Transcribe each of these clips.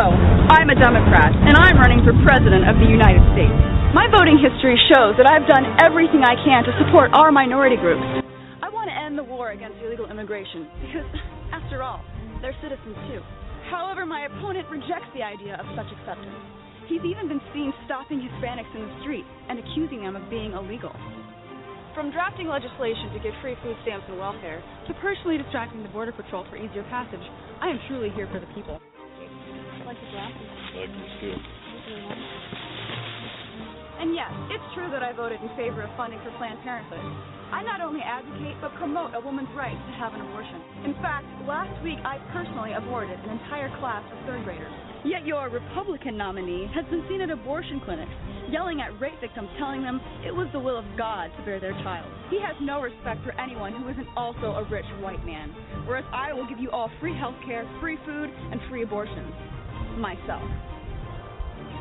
Hello, I'm a Democrat, and I'm running for President of the United States. My voting history shows that I've done everything I can to support our minority groups. I want to end the war against illegal immigration, because, after all, they're citizens too. However, my opponent rejects the idea of such acceptance. He's even been seen stopping Hispanics in the street and accusing them of being illegal. From drafting legislation to give free food stamps and welfare, to personally distracting the Border Patrol for easier passage, I am truly here for the people. Like the glass? Like this too. And yes, it's true that I voted in favor of funding for Planned Parenthood. I not only advocate, but promote a woman's right to have an abortion. In fact, last week I personally aborted an entire class of third graders. Yet your Republican nominee has been seen at abortion clinics, yelling at rape victims, telling them it was the will of God to bear their child. He has no respect for anyone who isn't also a rich white man, whereas I will give you all free health care, free food, and free abortions. Myself.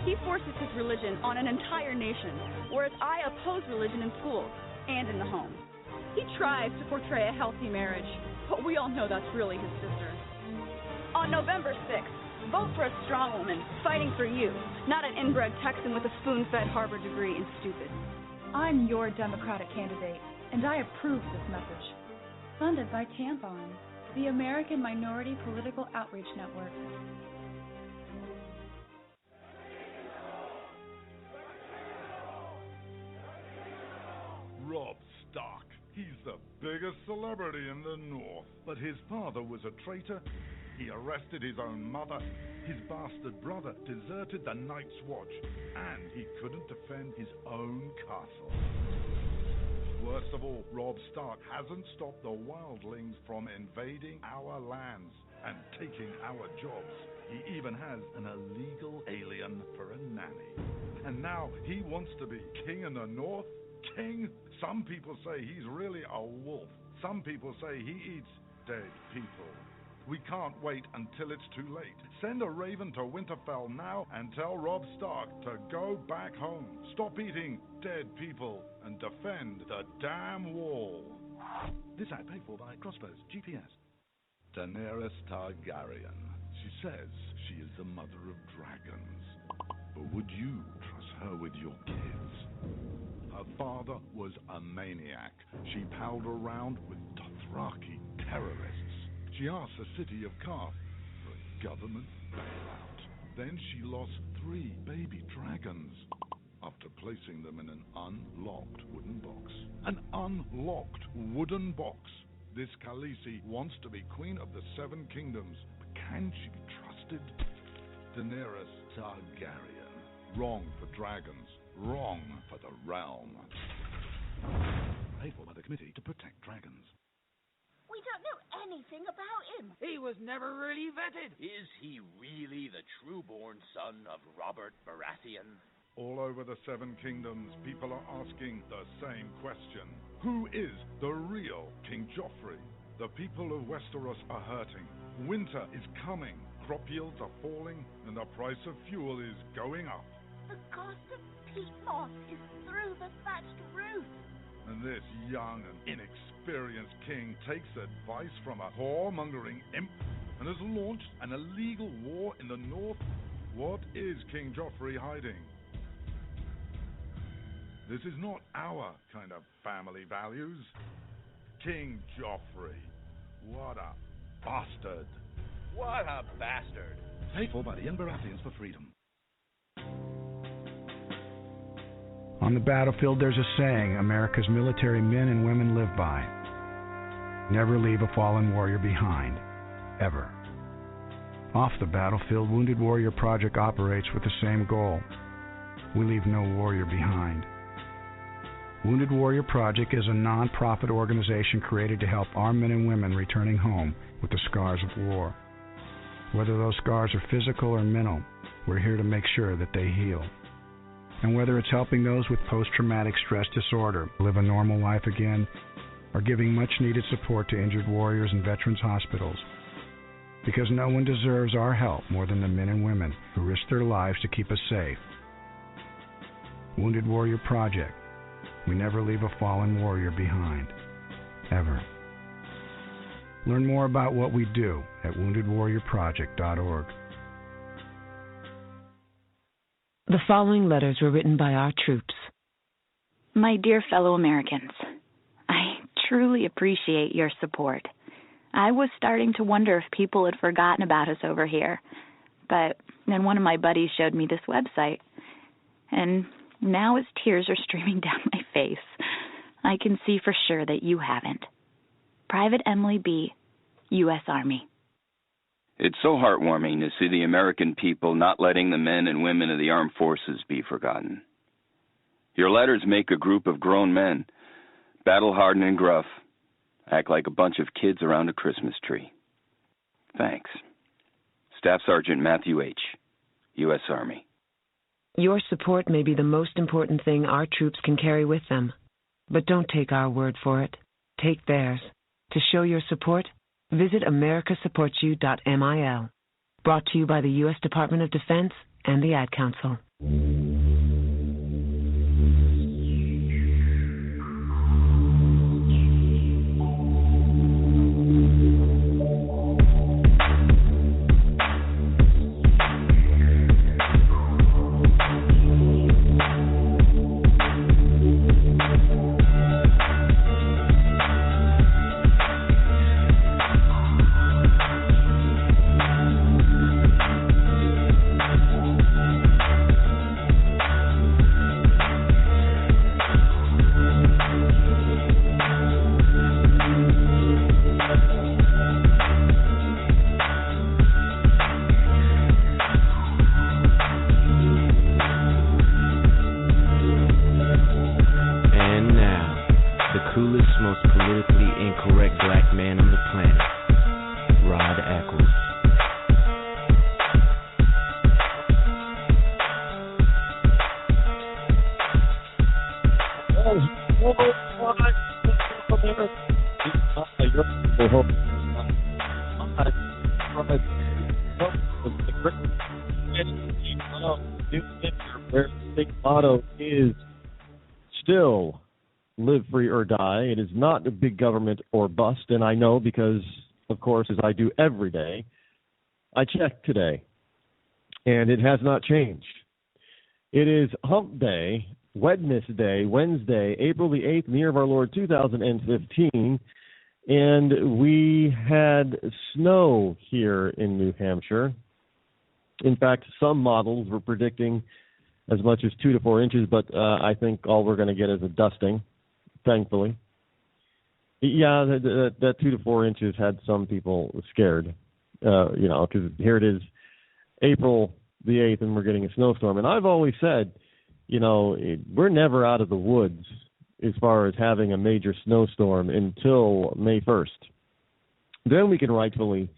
He forces his religion on an entire nation, whereas I oppose religion in schools and in the home. He tries to portray a healthy marriage, but we all know that's really his sister. On November 6th, vote for a strong woman fighting for you, not an inbred Texan with a spoon-fed Harvard degree and stupid. I'm your Democratic candidate, and I approve this message. Funded by Tampon, the American Minority Political Outreach Network. Rob Stark. He's the biggest celebrity in the North. But his father was a traitor. He arrested his own mother. His bastard brother deserted the Night's Watch. And he couldn't defend his own castle. Worst of all, Rob Stark hasn't stopped the wildlings from invading our lands and taking our jobs. He even has an illegal alien for a nanny. And now he wants to be king in the North? King? Some people say he's really a wolf. Some people say he eats dead people. We can't wait until it's too late. Send a raven to Winterfell now and tell Rob Stark to go back home. Stop eating dead people and defend the damn wall. This ad paid for by Crossbows GPS. Daenerys Targaryen. She says she is the mother of dragons. But would you trust her with your kids? Her father was a maniac. She palled around with Dothraki terrorists. She asked the city of Karth for a government bailout. Then she lost 3 baby dragons after placing them in an unlocked wooden box. An unlocked wooden box. This Khaleesi wants to be queen of the 7 kingdoms, but can she be trusted? Daenerys Targaryen. Wrong for dragons. Wrong for the realm. Paid for by the Committee to Protect Dragons. We don't know anything about him. He was never really vetted. Is he really the true-born son of Robert Baratheon? All over the 7 kingdoms, people are asking the same question. Who is the real King Joffrey? The people of Westeros are hurting. Winter is coming. Crop yields are falling, and the price of fuel is going up. The cost of peat moss is through the thatched roof. And this young and inexperienced king takes advice from a whoremongering imp and has launched an illegal war in the north. What is King Joffrey hiding? This is not our kind of family values. King Joffrey. What a bastard. What a bastard. Paid for by the young Baratheons for freedom. On the battlefield, there's a saying America's military men and women live by. Never leave a fallen warrior behind. Ever. Off the battlefield, Wounded Warrior Project operates with the same goal. We leave no warrior behind. Wounded Warrior Project is a non-profit organization created to help our men and women returning home with the scars of war. Whether those scars are physical or mental, we're here to make sure that they heal. And whether it's helping those with post-traumatic stress disorder live a normal life again, or giving much-needed support to injured warriors in veterans' hospitals. Because no one deserves our help more than the men and women who risk their lives to keep us safe. Wounded Warrior Project. We never leave a fallen warrior behind. Ever. Learn more about what we do at woundedwarriorproject.org. The following letters were written by our troops. My dear fellow Americans, I truly appreciate your support. I was starting to wonder if people had forgotten about us over here, but then one of my buddies showed me this website, and now as tears are streaming down my face, I can see for sure that you haven't. Private Emily B., U.S. Army. It's so heartwarming to see the American people not letting the men and women of the armed forces be forgotten. Your letters make a group of grown men, battle-hardened and gruff, act like a bunch of kids around a Christmas tree. Thanks. Staff Sergeant Matthew H., U.S. Army. Your support may be the most important thing our troops can carry with them. But don't take our word for it. Take theirs. To show your support, visit americasupportsyou.mil. Brought to you by the U.S. Department of Defense and the Ad Council. Rod Eccles. Their big motto is still live free or die. It is not a big government or bust, and I know because, of course, as I do every day, I checked today, and it has not changed. It is Hump Day, Wednesday, April the 8th, in the year of our Lord 2015, and we had snow here in New Hampshire. In fact, some models were predicting as much as 2 to 4 inches, but I think all we're going to get is a dusting, thankfully. Yeah, that 2 to 4 inches had some people scared, because here it is, April the 8th, and we're getting a snowstorm. And I've always said, we're never out of the woods as far as having a major snowstorm until May 1st. Then we can rightfully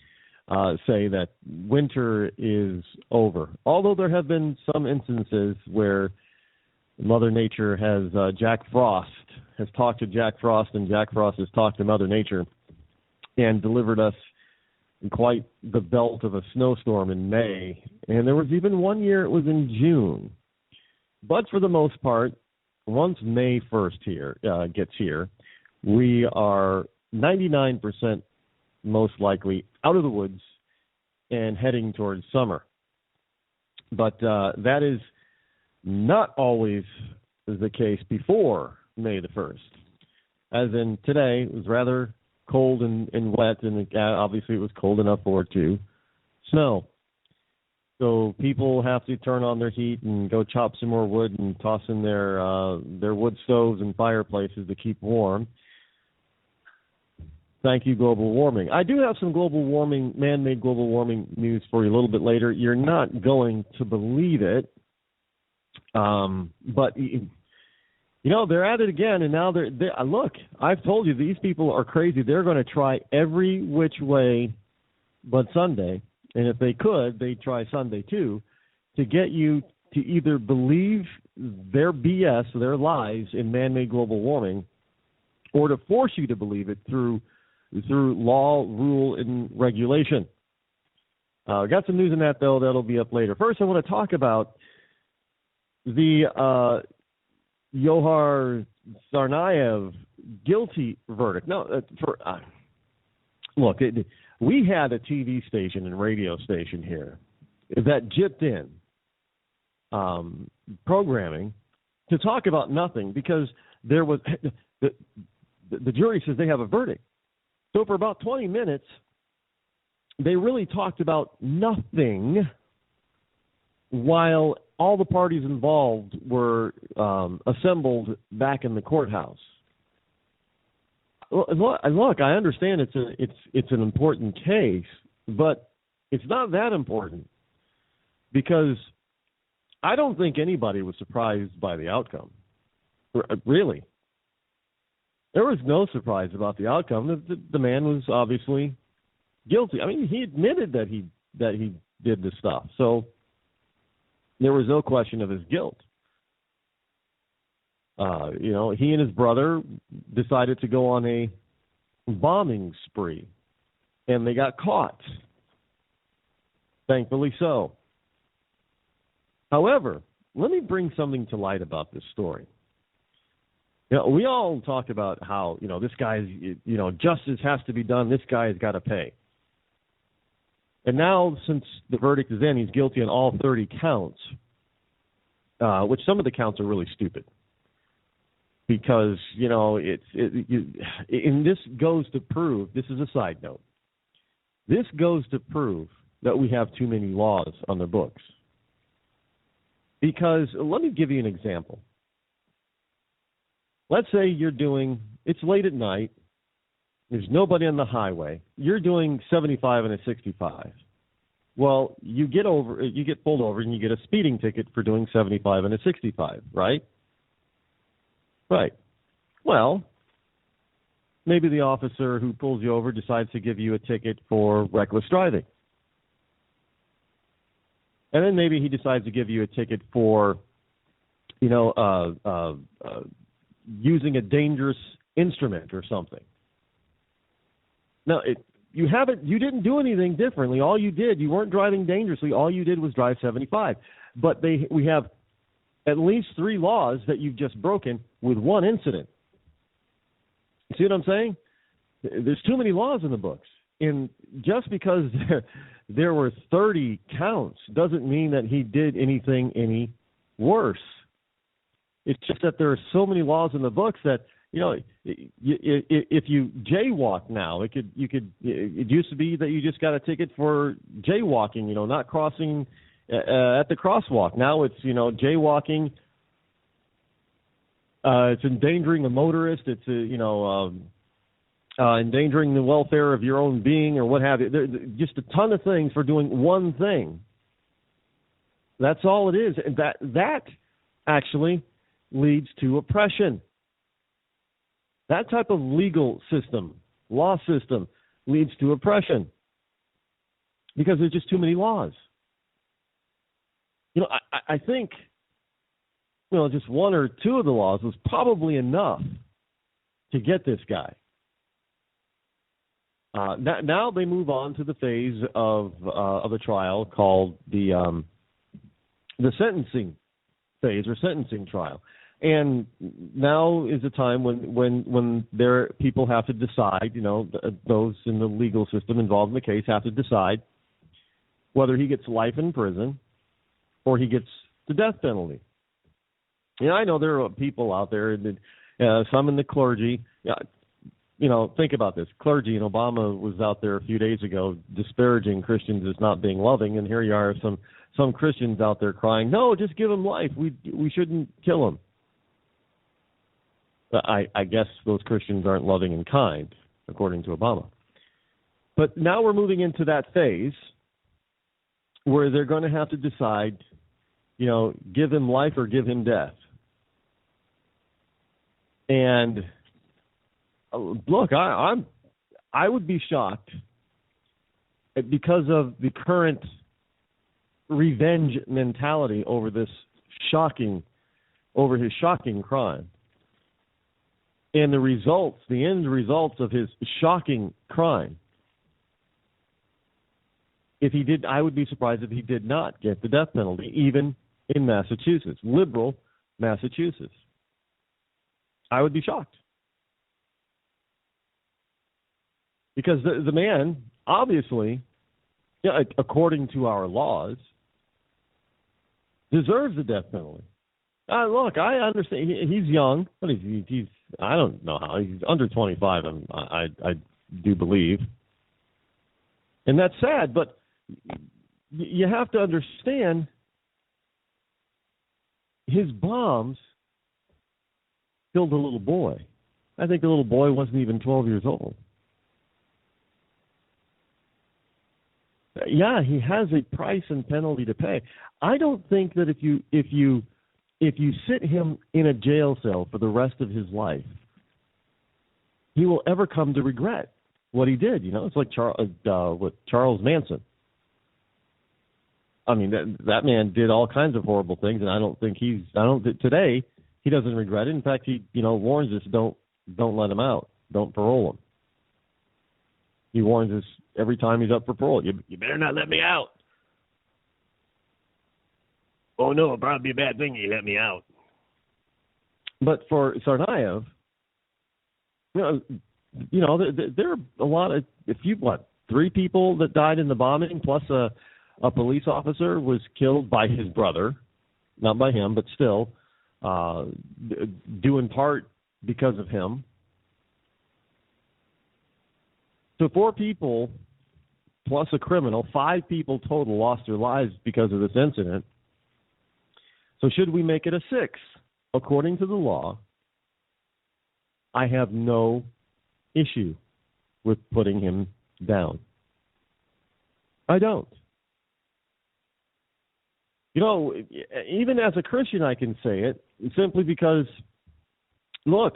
say that winter is over. Although there have been some instances where Mother Nature has Jack Frost has talked to Jack Frost, and Jack Frost has talked to Mother Nature and delivered us quite the belt of a snowstorm in May. And there was even one year it was in June. But for the most part, once May 1st gets here, we are 99% most likely out of the woods and heading towards summer. But that is not always the case before May the 1st. As in today, it was rather cold and wet, and obviously it was cold enough for it to snow. So people have to turn on their heat and go chop some more wood and toss in their wood stoves and fireplaces to keep warm. Thank you, global warming. I do have some global warming, man-made global warming news for you a little bit later. You're not going to believe it, but they're at it again, and now they're look. I've told you these people are crazy. They're going to try every which way but Sunday, and if they could, they'd try Sunday too, to get you to either believe their BS, their lies in man-made global warming, or to force you to believe it through law, rule, and regulation. Got some news on that, though. That'll be up later. First, I want to talk about the Yohar Tsarnaev guilty verdict. Look, we had a TV station and radio station here that jipped in programming to talk about nothing because there was the jury says they have a verdict. So for about 20 minutes, they really talked about nothing while all the parties involved were assembled back in the courthouse. Look, I understand it's an important case, but it's not that important because I don't think anybody was surprised by the outcome. Really. There was no surprise about the outcome. The man was obviously guilty. I mean, he admitted that he did this stuff. So there was no question of his guilt. He and his brother decided to go on a bombing spree, and they got caught. Thankfully so. However, let me bring something to light about this story. We all talk about how, this guy's, justice has to be done. This guy has got to pay. And now, since the verdict is in, he's guilty on all 30 counts, which some of the counts are really stupid. Because, and this goes to prove, this is a side note, this goes to prove that we have too many laws on the books. Because, let me give you an example. Let's say it's late at night, there's nobody on the highway, you're doing 75 and a 65. Well, you get pulled over and you get a speeding ticket for doing 75 and a 65, right? Right. Well, maybe the officer who pulls you over decides to give you a ticket for reckless driving. And then maybe he decides to give you a ticket for, using a dangerous instrument or something. Now, you didn't do anything differently. All you did, you weren't driving dangerously. All you did was drive 75. But we have at least 3 laws that you've just broken with one incident. See what I'm saying? There's too many laws in the books. And just because there were 30 counts doesn't mean that he did anything any worse. It's just that there are so many laws in the books that, if you jaywalk now, it used to be that you just got a ticket for jaywalking, not crossing at the crosswalk. Now it's, jaywalking. It's endangering a motorist. It's, endangering the welfare of your own being or what have you. There's just a ton of things for doing one thing. That's all it is. And that actually leads to oppression. That type of legal system, law system, leads to oppression because there's just too many laws. I think, just 1 or 2 of the laws was probably enough to get this guy. Now they move on to the phase of the trial called the sentencing phase or sentencing trial. And now is the time when people have to decide, those in the legal system involved in the case have to decide whether he gets life in prison or he gets the death penalty. I know there are people out there, some in the clergy. Think about this. Clergy, and Obama was out there a few days ago disparaging Christians as not being loving, and here you are, some Christians out there crying, no, just give him life. We shouldn't kill him. I guess those Christians aren't loving and kind, according to Obama. But now we're moving into that phase where they're going to have to decide, give him life or give him death. And look, I would be shocked because of the current revenge mentality over his shocking crime. And the end results of his shocking crime. If he did, I would be surprised if he did not get the death penalty, even in Massachusetts, liberal Massachusetts. I would be shocked. Because the man, obviously, according to our laws, deserves the death penalty. Look, I understand. He's young. What is he? He's I don't know how. He's under 25. I do believe, and that's sad. But you have to understand, his bombs killed a little boy. I think the little boy wasn't even 12 years old. Yeah, he has a price and penalty to pay. I don't think that if you sit him in a jail cell for the rest of his life, he will ever come to regret what he did. You know, it's like Charles Manson. I mean, that man did all kinds of horrible things, and I don't think today he doesn't regret it. In fact, he warns us, don't let him out, don't parole him. He warns us every time he's up for parole, you better not let me out. Oh no, it'll probably be a bad thing you let me out. But for Tsarnaev, there are a lot of, three people that died in the bombing, plus a police officer was killed by his brother, not by him, but still, due in part because of him. So 4 people plus a criminal, 5 people total lost their lives because of this incident. So should we make it a 6? According to the law, I have no issue with putting him down. I don't. Even as a Christian, I can say it simply because, look,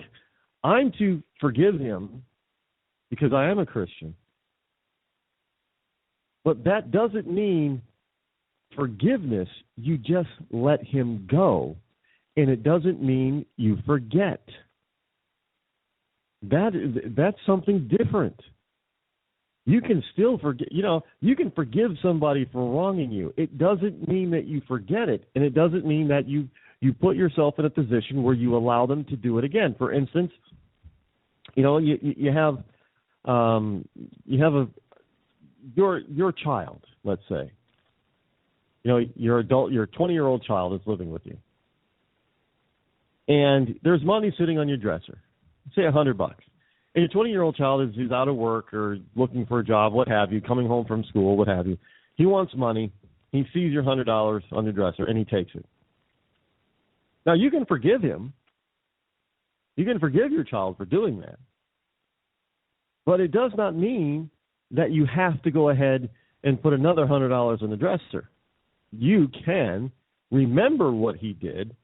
I'm to forgive him because I am a Christian. But that doesn't mean forgiveness. You just let him go. And it doesn't mean you forget. That's something different. You can still forget. You can forgive somebody for wronging you. It doesn't mean that you forget it, and it doesn't mean that you put yourself in a position where you allow them to do it again. For instance, you have your child. Let's say, your 20-year-old child is living with you, and there's money sitting on your dresser. Say $100. And your 20-year-old child is out of work or looking for a job, what have you, coming home from school, what have you. He wants money. He sees your $100 on your dresser, and he takes it. Now, you can forgive him. You can forgive your child for doing that. But it does not mean that you have to go ahead and put another $100 on the dresser. You can remember what he did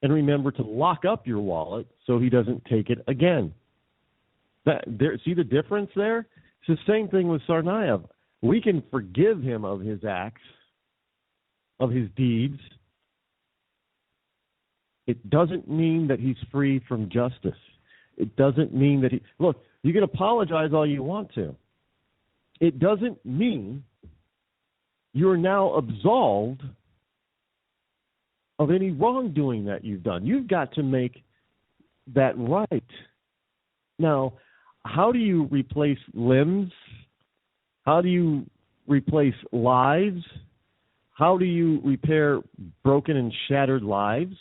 and remember to lock up your wallet so he doesn't take it again. See the difference there? It's the same thing with Tsarnaev. We can forgive him of his acts, of his deeds. It doesn't mean that he's free from justice. It doesn't mean that look, you can apologize all you want to. It doesn't mean you're now absolved of any wrongdoing that you've done. You've got to make that right. Now, how do you replace limbs? How do you replace lives? How do you repair broken and shattered lives?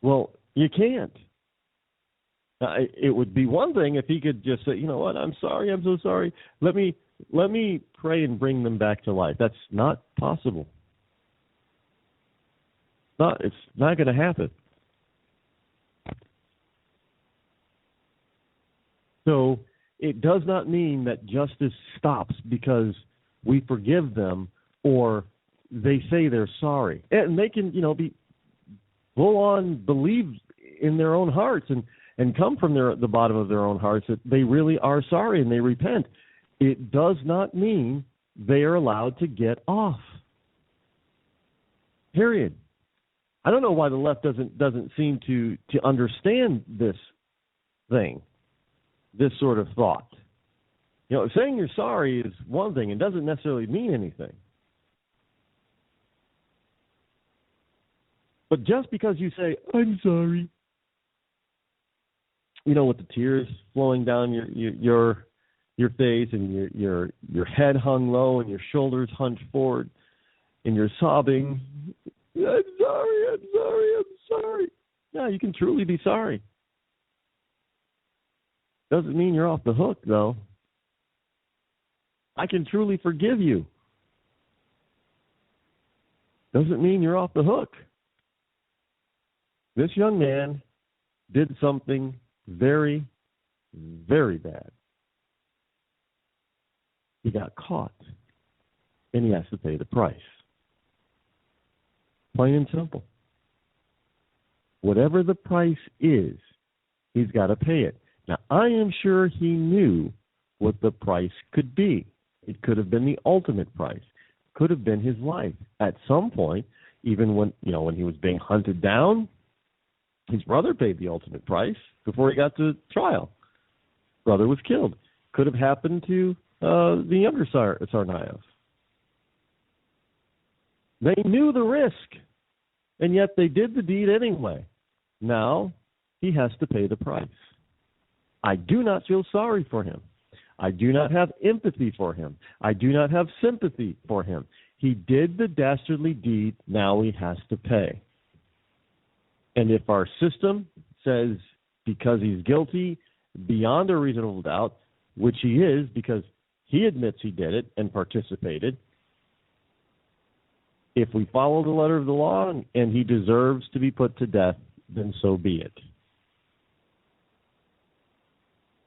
Well, you can't. It would be one thing if he could just say, you know what, I'm sorry, I'm so sorry. Let me pray and bring them back to life. That's not possible. It's not going to happen. So it does not mean that justice stops because we forgive them or they say they're sorry. And they can, be full on believe in their own hearts and come from the bottom of their own hearts that they really are sorry and they repent. It does not mean they are allowed to get off. Period. I don't know why the left doesn't seem to understand this thing. This sort of thought. Saying you're sorry is one thing. It doesn't necessarily mean anything. But just because you say, I'm sorry, with the tears flowing down your face and your head hung low and your shoulders hunched forward, and you're sobbing, I'm sorry. Yeah, you can truly be sorry. Doesn't mean you're off the hook, though. I can truly forgive you. Doesn't mean you're off the hook. This young man did something very, very bad. He got caught, and he has to pay the price. Plain and simple. Whatever the price is, he's got to pay it. Now, I am sure he knew what the price could be. It could have been the ultimate price. Could have been his life. At some point, even when he was being hunted down, his brother paid the ultimate price before he got to trial. Brother was killed. Could have happened to the younger Tsarnaev. They knew the risk, and yet they did the deed anyway. Now, he has to pay the price. I do not feel sorry for him. I do not have empathy for him. I do not have sympathy for him. He did the dastardly deed. Now he has to pay. And if our system says because he's guilty beyond a reasonable doubt, which he is because he admits he did it and participated, if we follow the letter of the law and he deserves to be put to death, then so be it.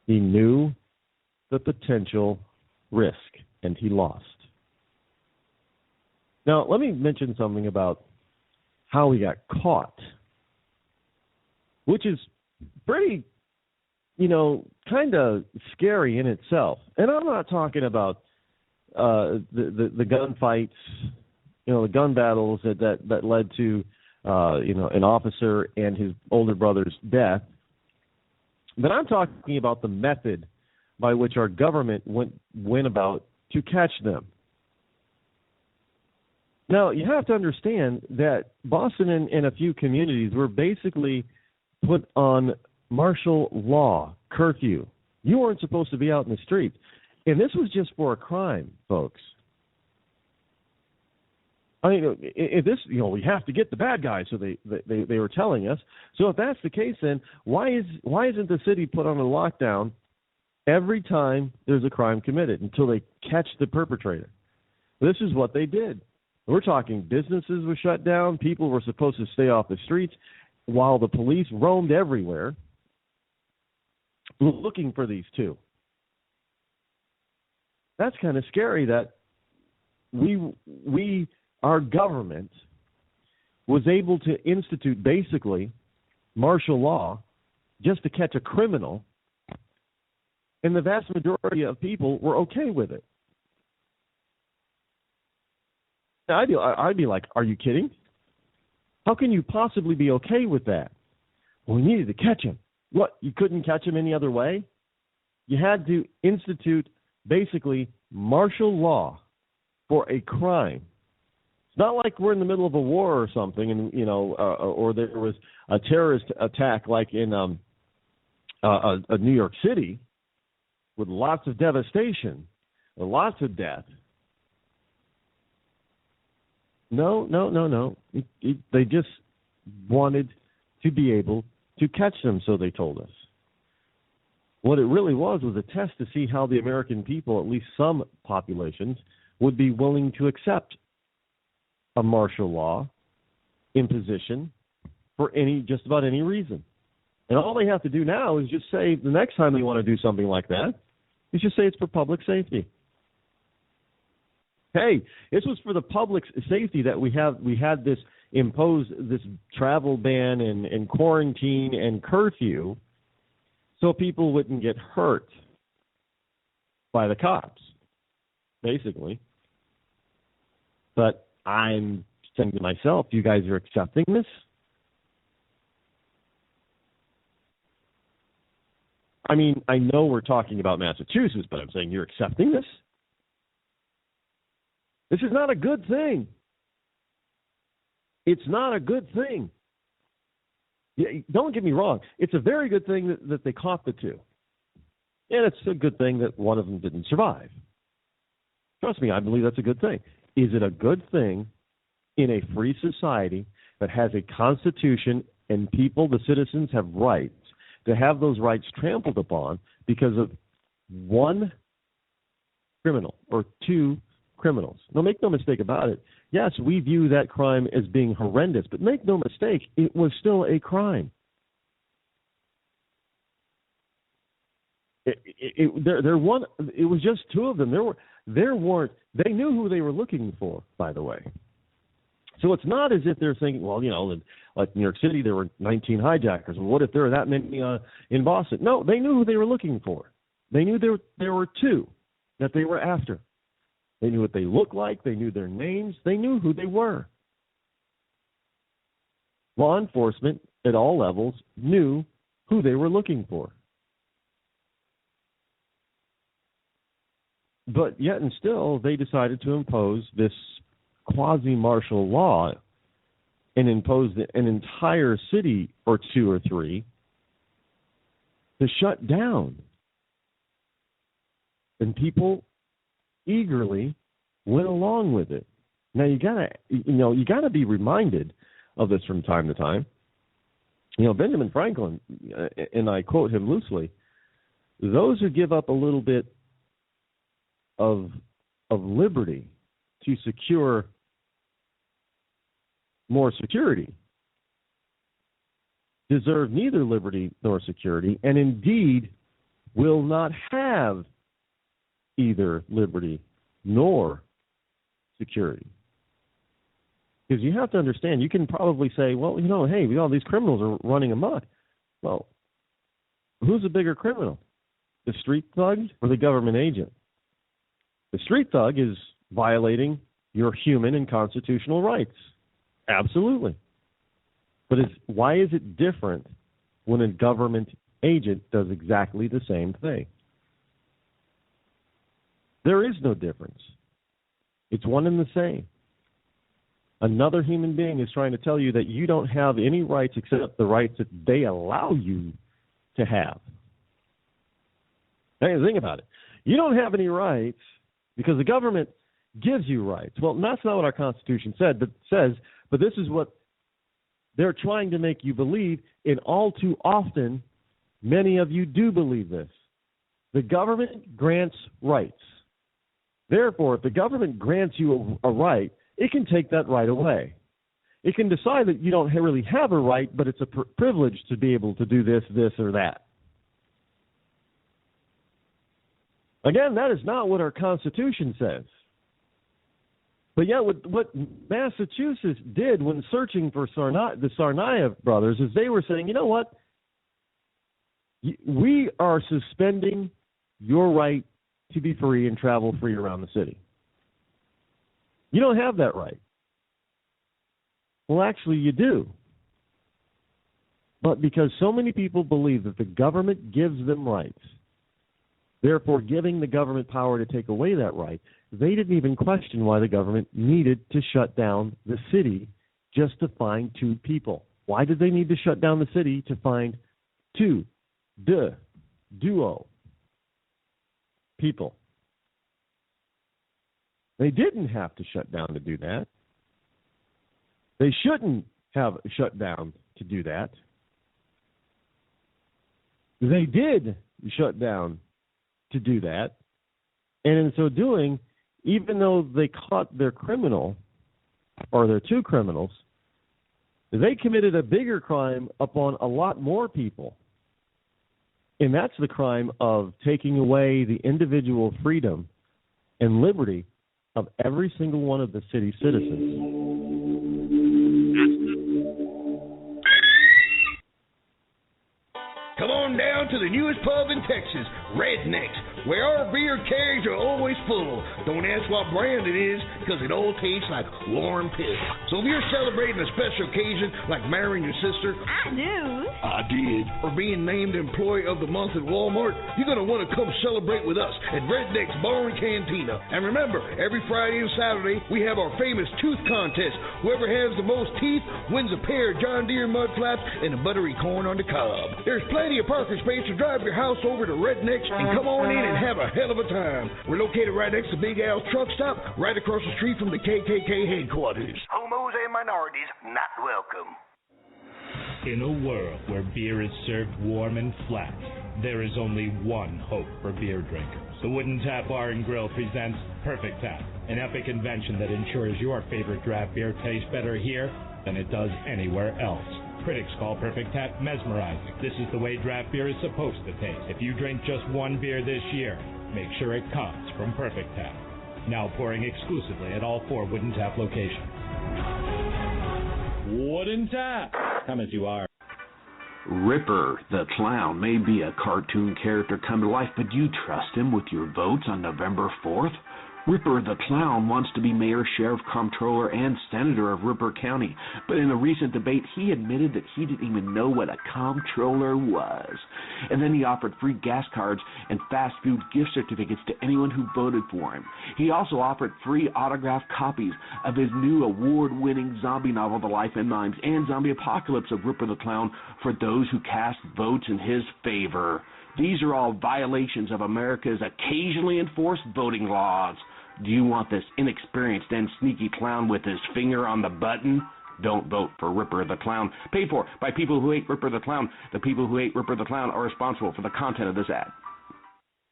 He knew the potential risk, and he lost. Now, let me mention something about how he got caught, which is pretty, kind of scary in itself. And I'm not talking about the gunfights, the gun battles that led to, an officer and his older brother's death. But I'm talking about the method by which our government went about to catch them. Now, you have to understand that Boston and a few communities were basically put on martial law, curfew. You weren't supposed to be out in the street. And this was just for a crime, folks. I mean, if this, we have to get the bad guys, so they were telling us. So if that's the case, then why isn't the city put on a lockdown every time there's a crime committed until they catch the perpetrator? This is what they did. We're talking businesses were shut down. People were supposed to stay off the streets while the police roamed everywhere looking for these two. That's kind of scary that our government was able to institute basically martial law just to catch a criminal, and the vast majority of people were okay with it. Now, I'd be like, are you kidding? How can you possibly be okay with that? Well, we needed to catch him. What, you couldn't catch him any other way? You had to institute basically martial law for a crime. It's not like we're in the middle of a war or something, and or there was a terrorist attack like in New York City with lots of devastation, lots of death. No. They just wanted to be able to catch them, so they told us. What it really was a test to see how the American people, at least some populations, would be willing to accept a martial law imposition for just about any reason. And all they have to do now is just say, the next time they want to do something like that, is just say it's for public safety. Hey, this was for the public safety that we had this imposed, this travel ban and quarantine and curfew, so people wouldn't get hurt by the cops, basically. But I'm saying to myself, you guys are accepting this? I mean, I know we're talking about Massachusetts, but I'm saying you're accepting this? This is not a good thing. It's not a good thing. Don't get me wrong. It's a very good thing that they caught the two. And it's a good thing that one of them didn't survive. Trust me, I believe that's a good thing. Is it a good thing in a free society that has a constitution and people, the citizens, have rights, to have those rights trampled upon because of one criminal or two criminals. Now, make no mistake about it. Yes, we view that crime as being horrendous, but make no mistake, it was still a crime. It was just two of them. They knew who they were looking for, by the way. So it's not as if they're thinking, well, like New York City, there were 19 hijackers. Well, what if there were that many in Boston? No, they knew who they were looking for. They knew there were two that they were after. They knew what they looked like. They knew their names. They knew who they were. Law enforcement at all levels knew who they were looking for. But yet and still, they decided to impose this quasi-martial law and impose an entire city or two or three to shut down. And people eagerly went along with it. Now you gotta be reminded of this from time to time. Benjamin Franklin, and I quote him loosely, those who give up a little bit of liberty to secure more security deserve neither liberty nor security, and indeed will not have either liberty nor security. Because you have to understand, you can probably say, well, hey, all these criminals are running amok. Well, who's a bigger criminal? The street thug or the government agent? The street thug is violating your human and constitutional rights. Absolutely. But why is it different when a government agent does exactly the same thing? There is no difference. It's one and the same. Another human being is trying to tell you that you don't have any rights except the rights that they allow you to have. Hey, think about it. You don't have any rights because the government gives you rights. Well, that's not what our Constitution says, but this is what they're trying to make you believe, and all too often, many of you do believe this. The government grants rights. Therefore, if the government grants you a right, it can take that right away. It can decide that you don't really have a right, but it's a privilege to be able to do this, or that. Again, that is not what our Constitution says. But yet what Massachusetts did when searching for the Tsarnaev brothers is they were saying, you know what? We are suspending your right to be free and travel free around the city. You don't have that right. Well, actually, you do. But because so many people believe that the government gives them rights, therefore giving the government power to take away that right, they didn't even question why the government needed to shut down the city just to find two people. Why did they need to shut down the city to find duo people? They didn't have to shut down to do that. They shouldn't have shut down to do that. They did shut down to do that. And in so doing, even though they caught their criminal, or their two criminals, they committed a bigger crime upon a lot more people. And that's the crime of taking away the individual freedom and liberty of every single one of the city's citizens. Come on down to the newest pub in Texas, Rednecks, where our beer kegs are always full. Don't ask what brand it is, because it all tastes like warm piss. So if you're celebrating a special occasion, like marrying your sister, I do. I did, or being named Employee of the Month at Walmart, you're going to want to come celebrate with us at Redneck's Bar and Cantina. And remember, every Friday and Saturday, we have our famous tooth contest. Whoever has the most teeth wins a pair of John Deere mud flaps and a buttery corn on the cob. There's plenty of parking space place to drive your house over to Rednecks and come on in and have a hell of a time. We're located right next to Big Al's truck stop, right across the street from the KKK headquarters. Homos and minorities not welcome. In a world where beer is served warm and flat, there is only one hope for beer drinkers. The Wooden Tap Bar and Grill presents Perfect Tap, an epic invention that ensures your favorite draft beer tastes better here than it does anywhere else. Critics call Perfect Tap mesmerizing. This is the way draft beer is supposed to taste. If you drink just one beer this year, make sure it comes from Perfect Tap. Now pouring exclusively at all 4 Wooden Tap locations. Wooden Tap! Come as you are. Ripper the Clown may be a cartoon character come to life, but do you trust him with your votes on November 4th? Ripper the Clown wants to be mayor, sheriff, comptroller, and senator of Ripper County, but in a recent debate, he admitted that he didn't even know what a comptroller was. And then he offered free gas cards and fast food gift certificates to anyone who voted for him. He also offered free autographed copies of his new award-winning zombie novel, The Life and Mimes and Zombie Apocalypse of Ripper the Clown, for those who cast votes in his favor. These are all violations of America's occasionally enforced voting laws. Do you want this inexperienced and sneaky clown with his finger on the button? Don't vote for Ripper the Clown. Paid for by people who hate Ripper the Clown. The people who hate Ripper the Clown are responsible for the content of this ad.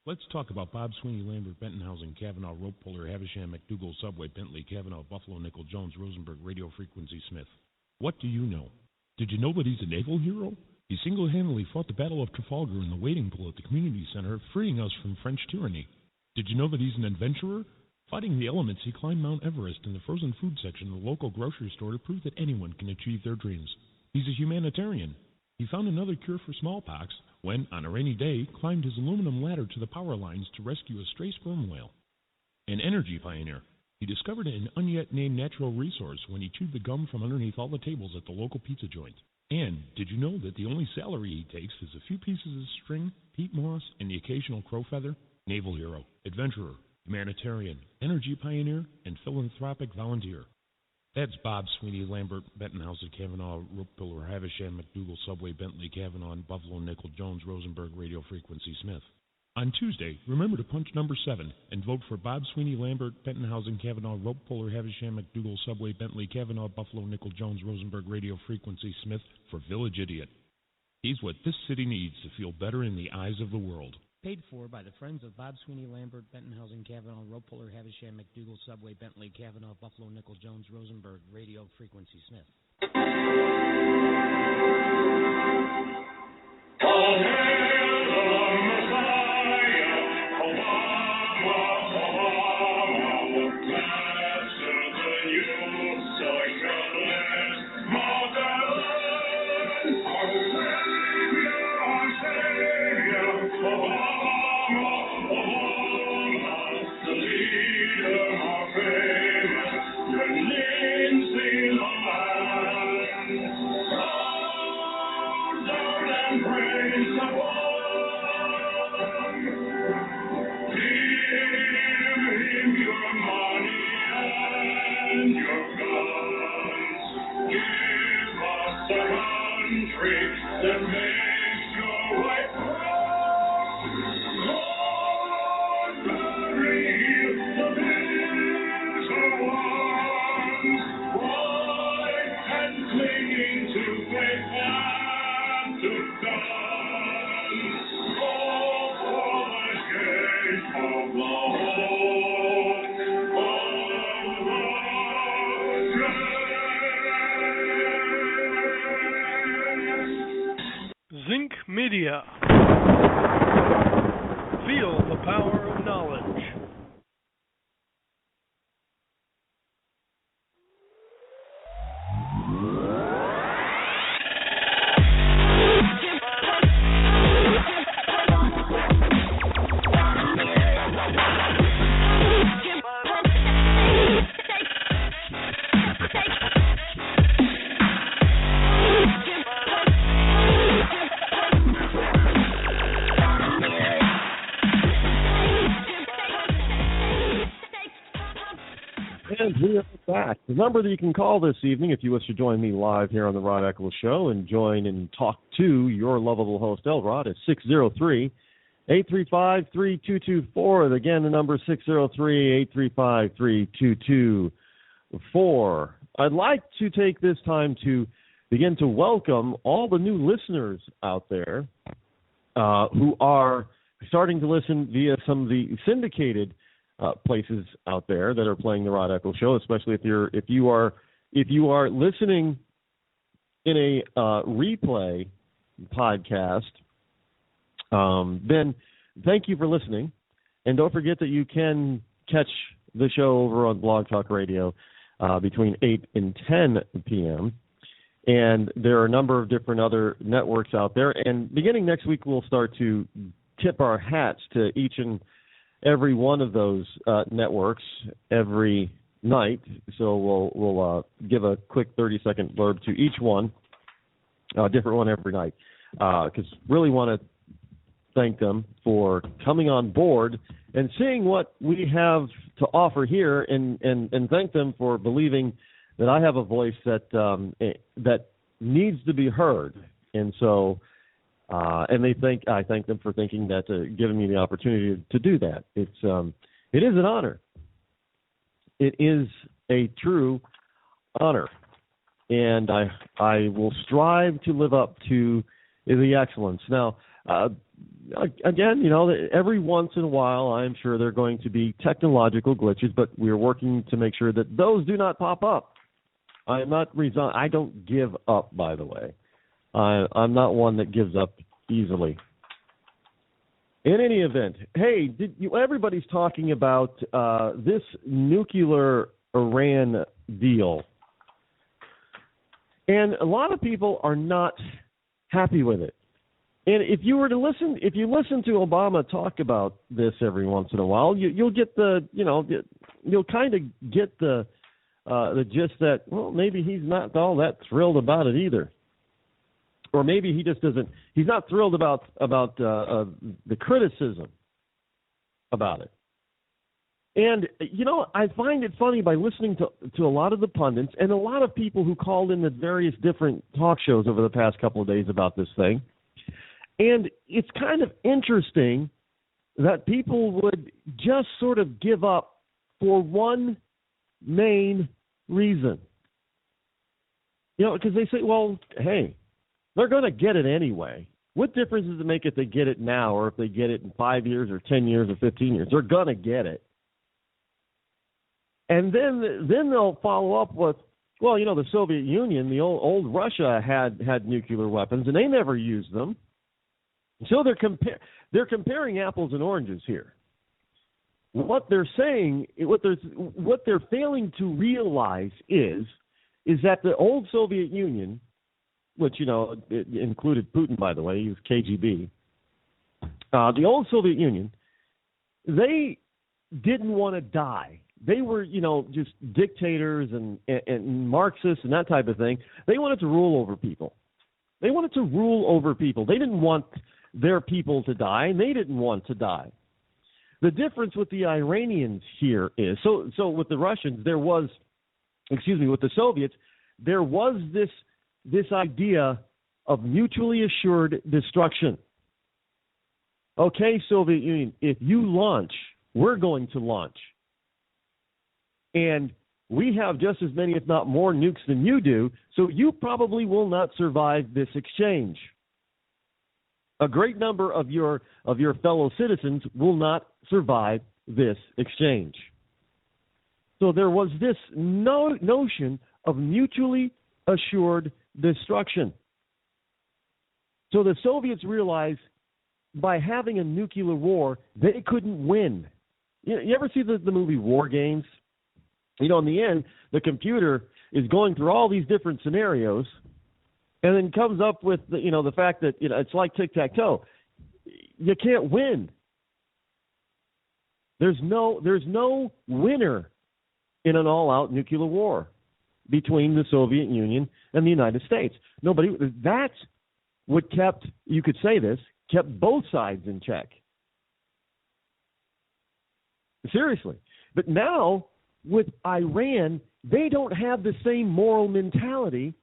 Let's talk about Bob Sweeney, Lambert, Bentonhausen, Kavanaugh, Rope Puller, Havisham, McDougal, Subway, Bentley, Kavanaugh, Buffalo, Nickel, Jones, Rosenberg, Radio Frequency, Smith. What do you know? Did you know that he's a naval hero? He single-handedly fought the Battle of Trafalgar in the waiting pool at the community center, freeing us from French tyranny. Did you know that he's an adventurer? Fighting the elements, he climbed Mount Everest in the frozen food section of the local grocery store to prove that anyone can achieve their dreams. He's a humanitarian. He found another cure for smallpox when, on a rainy day, climbed his aluminum ladder to the power lines to rescue a stray sperm whale. An energy pioneer. He discovered an unyet-named natural resource when he chewed the gum from underneath all the tables at the local pizza joint. And did you know that the only salary he takes is a few pieces of string, peat moss, and the occasional crow feather? Naval hero, adventurer, humanitarian, energy pioneer, and philanthropic volunteer. That's Bob Sweeney, Lambert, Bentonhausen, Kavanaugh, Rope Pillar, Havisham, McDougal, Subway, Bentley, Kavanaugh, Buffalo, Nickel, Jones, Rosenberg, Radio Frequency, Smith. On Tuesday, remember to punch number 7 and vote for Bob Sweeney, Lambert, Bentonhausen, Kavanaugh, Rope Puller, Havisham, McDougal, Subway, Bentley, Kavanaugh, Buffalo, Nickel, Jones, Rosenberg, Radio Frequency, Smith for Village Idiot. He's what this city needs to feel better in the eyes of the world. Paid for by the Friends of Bob Sweeney, Lambert, Bentonhausen, Kavanaugh, Rope Puller, Havisham, McDougal, Subway, Bentley, Kavanaugh, Buffalo, Nickel, Jones, Rosenberg, Radio Frequency, Smith. Zinc Media. Feel the power of knowledge. back. The number that you can call this evening if you wish to join me live here on the Rod Eccles Show and join and talk to your lovable host, Elrod, is 603-835-3224. Again, the number is 603-835-3224. I'd like to take this time to begin to welcome all the new listeners out there who are starting to listen via some of the syndicated places out there that are playing the Rod Eccles Show, especially if you are listening in a replay podcast. Then thank you for listening, and don't forget that you can catch the show over on Blog Talk Radio between 8 and 10 p.m. And there are a number of different other networks out there. And beginning next week, we'll start to tip our hats to each and every one of those networks every night. So we'll give a quick 30-second blurb to each one, a different one every night, because really want to thank them for coming on board and seeing what we have to offer here, and thank them for believing that I have a voice that needs to be heard. And so, and I thank them for thinking that, giving me the opportunity to do that. It is an honor. It is a true honor, and I will strive to live up to the excellence. Now, again, every once in a while, I'm sure there are going to be technological glitches, but we're working to make sure that those do not pop up. I am not I don't give up, by the way. I'm not one that gives up easily. In any event, hey, everybody's talking about this nuclear Iran deal, and a lot of people are not happy with it. And if you listen to Obama talk about this every once in a while, you'll get you'll kind of get the gist that, well, maybe he's not all that thrilled about it either, or maybe he just doesn't. He's not thrilled about the criticism about it. And I find it funny by listening to a lot of the pundits and a lot of people who called in the various different talk shows over the past couple of days about this thing. And it's kind of interesting that people would just sort of give up for one main reason. Because they say, well, hey, they're going to get it anyway. What difference does it make if they get it now or if they get it in 5 years or 10 years or 15 years? They're going to get it. And then they'll follow up with, well, the Soviet Union, the old Russia had nuclear weapons, and they never used them. So they're comparing apples and oranges here. What they're saying, what they're failing to realize is that the old Soviet Union, which it included Putin, by the way, he was KGB. The old Soviet Union, they didn't want to die. They were, just dictators and Marxists and that type of thing. They wanted to rule over people. They didn't want their people to die, and they didn't want to die. The difference with the Iranians here is, so with the Russians, with the Soviets, there was this idea of mutually assured destruction. Okay, Soviet Union, if you launch, we're going to launch. And we have just as many, if not more, nukes than you do, so you probably will not survive this exchange. A great number of your fellow citizens will not survive this exchange. So there was this notion of mutually assured destruction. So the Soviets realized by having a nuclear war, they couldn't win. You ever see the movie War Games? In the end, the computer is going through all these different scenarios and then comes up with the fact that it's like tic-tac-toe. You can't win. There's no winner in an all-out nuclear war between the Soviet Union and the United States. Nobody. That's what kept both sides in check. Seriously. But now, with Iran, they don't have the same moral mentality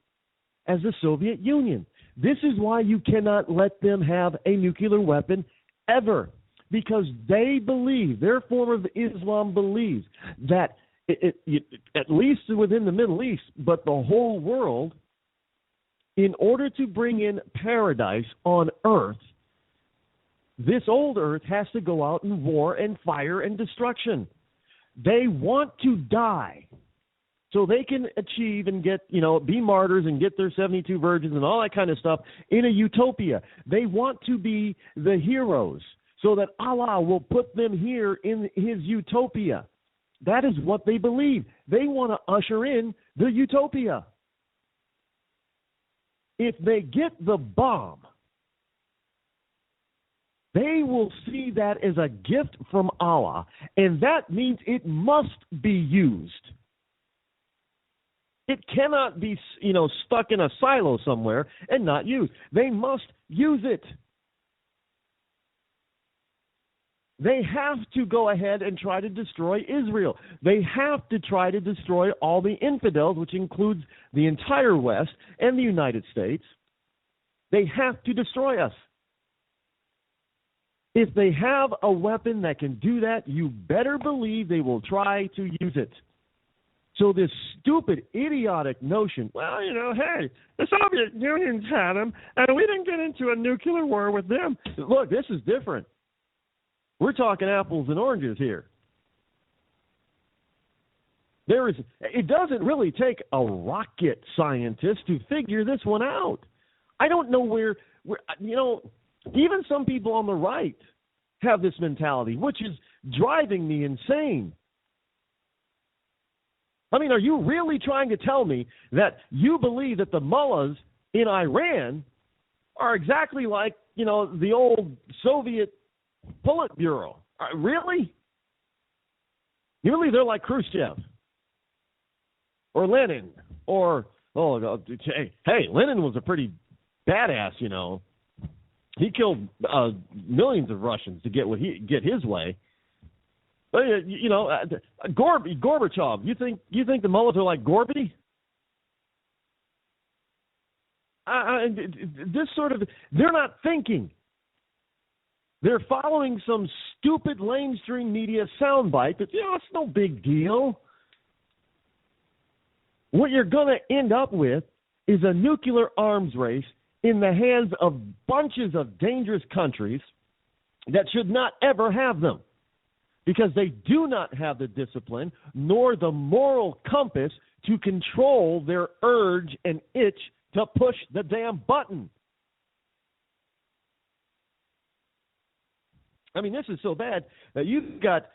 as the Soviet Union. This is why you cannot let them have a nuclear weapon ever, because they believe, their form of Islam believes that at least within the Middle East, but the whole world, in order to bring in paradise on earth, this old earth has to go out in war and fire and destruction. They want to die so they can achieve and get, be martyrs and get their 72 virgins and all that kind of stuff in a utopia. They want to be the heroes so that Allah will put them here in his utopia. That is what they believe. They want to usher in the utopia. If they get the bomb, they will see that as a gift from Allah, and that means it must be used. It cannot be, stuck in a silo somewhere and not used. They must use it. They have to go ahead and try to destroy Israel. They have to try to destroy all the infidels, which includes the entire West and the United States. They have to destroy us. If they have a weapon that can do that, you better believe they will try to use it. So this stupid, idiotic notion, hey, the Soviet Union's had them, and we didn't get into a nuclear war with them. Look, this is different. We're talking apples and oranges here. It doesn't really take a rocket scientist to figure this one out. I don't know where even some people on the right have this mentality, which is driving me insane. I mean, are you really trying to tell me that you believe that the mullahs in Iran are exactly like, the old Soviet Politburo? Really? You believe they're like Khrushchev or Lenin or, hey, Lenin was a pretty badass, He killed millions of Russians to get his way. But, Gorbachev, you think the mullahs are like Gorby? They're not thinking. They're following some stupid mainstream media soundbite that, it's no big deal. What you're going to end up with is a nuclear arms race in the hands of bunches of dangerous countries that should not ever have them, because they do not have the discipline nor the moral compass to control their urge and itch to push the damn button. I mean, this is so bad that you've got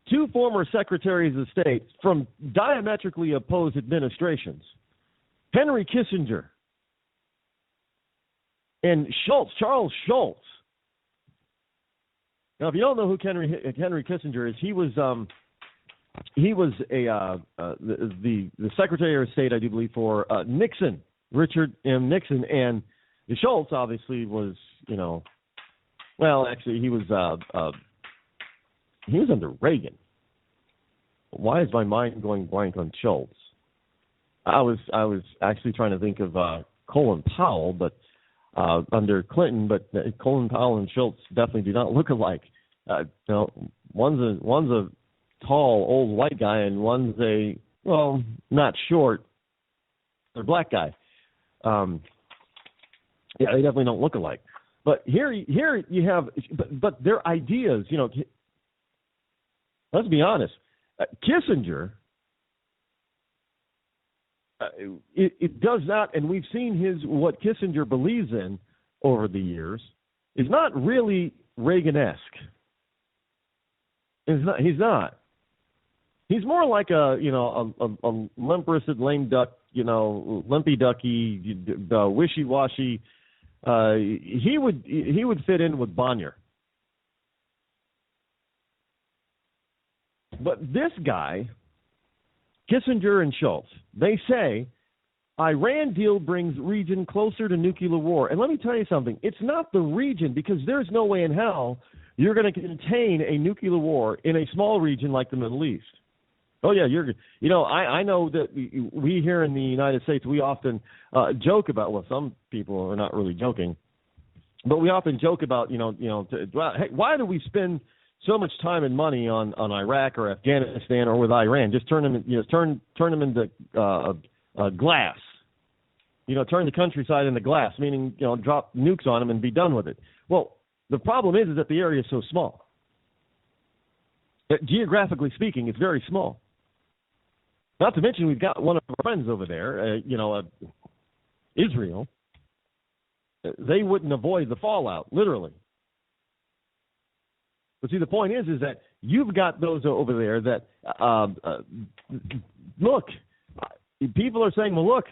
two former secretaries of state from diametrically opposed administrations, Henry Kissinger and Charles Schultz. Now, if you don't know who Henry Kissinger is, he was the Secretary of State, I do believe, for Nixon, Richard M. Nixon, and Schultz obviously was, actually he was under Reagan. Why is my mind going blank on Schultz? I was actually trying to think of Colin Powell, but under Clinton, but Colin Powell and Schultz definitely do not look alike. One's a tall old white guy, and one's not short, they're black guy. They definitely don't look alike. But here you have, but their ideas, let's be honest. Kissinger, it does not, and we've seen what Kissinger believes in over the years, is not really Reagan-esque. He's not. He's more like a limp-wristed lame duck, limpy ducky, wishy-washy. He would fit in with Bonnier. But this guy, Kissinger and Schultz, they say Iran deal brings region closer to nuclear war. And let me tell you something. It's not the region, because there's no way in hell you're going to contain a nuclear war in a small region like the Middle East. Oh, yeah, I know that we here in the United States, we often joke about, well, some people are not really joking, but we often joke about, hey, why do we spend so much time and money on Iraq or Afghanistan or with Iran? Just turn them, turn them into glass. Turn the countryside into glass, meaning, drop nukes on them and be done with it. Well, the problem is that the area is so small. Geographically speaking, it's very small. Not to mention, we've got one of our friends over there, Israel. They wouldn't avoid the fallout, literally. But see, the point is that you've got those over there that, look, people are saying, well, look,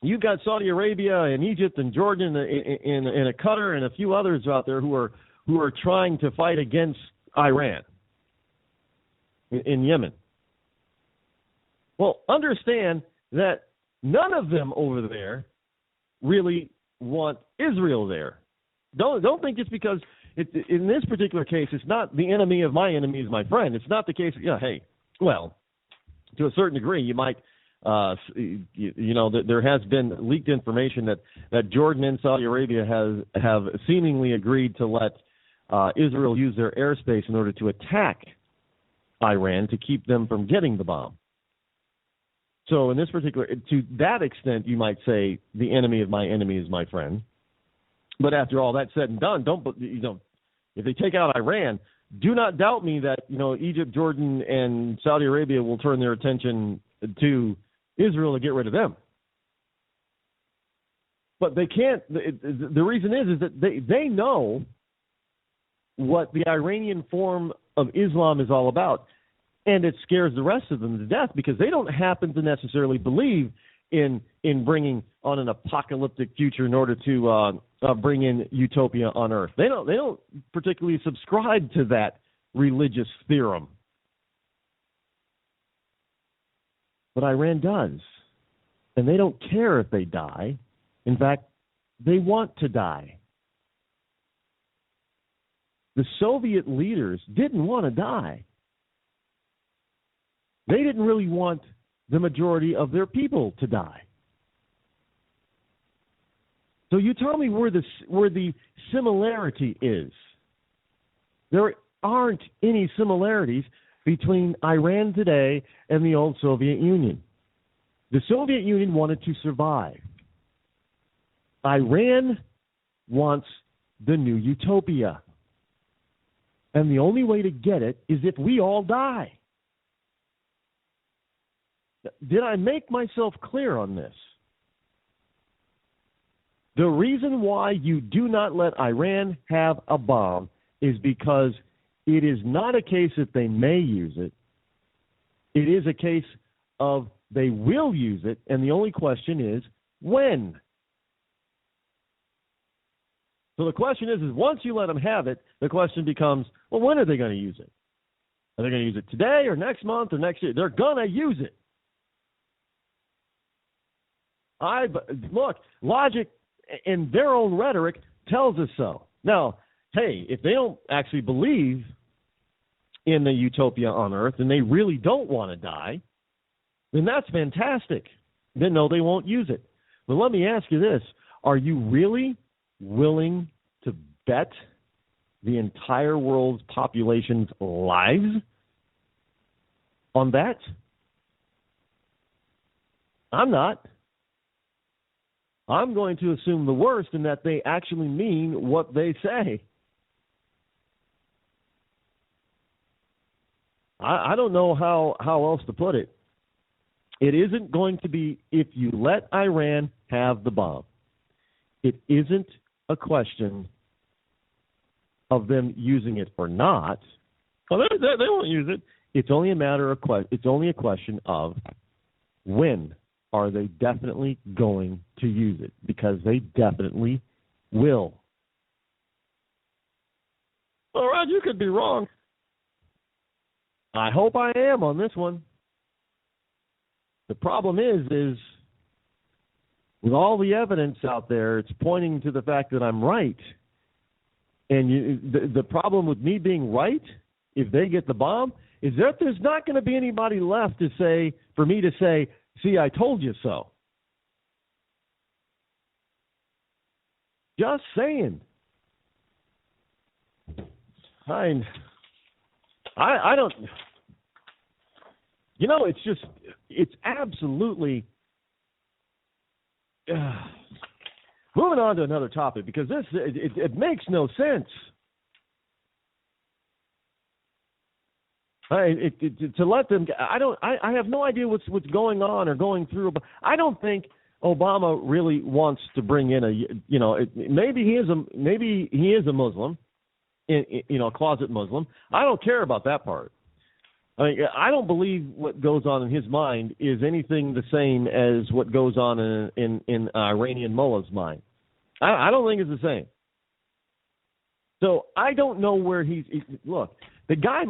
you've got Saudi Arabia and Egypt and Jordan and Qatar and a few others out there who are trying to fight against Iran in Yemen. Well, understand that none of them over there really want Israel there. Don't think it's because in this particular case, it's not the enemy of my enemy is my friend. It's not the case. Hey, well, to a certain degree, you might, there has been leaked information that Jordan and Saudi Arabia have seemingly agreed to let Israel use their airspace in order to attack Iran to keep them from getting the bomb. So in this particular, to that extent, you might say the enemy of my enemy is my friend. But after all that's said and done, if they take out Iran, do not doubt me that Egypt, Jordan, and Saudi Arabia will turn their attention to Israel to get rid of them. But they can't. The reason is that they know what the Iranian form of Islam is all about. And it scares the rest of them to death because they don't happen to necessarily believe in bringing on an apocalyptic future in order to bring in utopia on Earth. They don't particularly subscribe to that religious theorem. But Iran does. And they don't care if they die. In fact, they want to die. The Soviet leaders didn't want to die. They didn't really want the majority of their people to die. So you tell me where the similarity is. There aren't any similarities between Iran today and the old Soviet Union. The Soviet Union wanted to survive. Iran wants the new utopia. And the only way to get it is if we all die. Did I make myself clear on this? The reason why you do not let Iran have a bomb is because it is not a case that they may use it. It is a case of they will use it, and the only question is when. So the question is once you let them have it, the question becomes, well, when are they going to use it? Are they going to use it today or next month or next year? They're going to use it. Look, logic in their own rhetoric tells us so. Now, hey, if they don't actually believe in the utopia on Earth and they really don't want to die, then that's fantastic. Then no, they won't use it. But let me ask you this. Are you really willing to bet the entire world's population's lives on that? I'm not. I'm going to assume the worst in that they actually mean what they say. I don't know how else to put it. It isn't going to be if you let Iran have the bomb. It isn't a question of them using it or not. Well, they won't use it. It's only a question of when are they definitely going to use it, because they definitely will. Well, Rod, you could be wrong. I hope I am on this one. The problem is with all the evidence out there, it's pointing to the fact that I'm right. And the problem with me being right, if they get the bomb, is that there's not going to be anybody left to say, for me to say, see, I told you so. Just saying. I don't, it's absolutely, moving on to another topic, because it makes no sense. To let them, I have no idea what's going on or going through, but I don't think Obama really wants to bring in maybe he is a Muslim, a closet Muslim. I don't care about that part. I mean, I don't believe what goes on in his mind is anything the same as what goes on in Iranian mullah's mind. I don't think it's the same. So I don't know where look, the guy,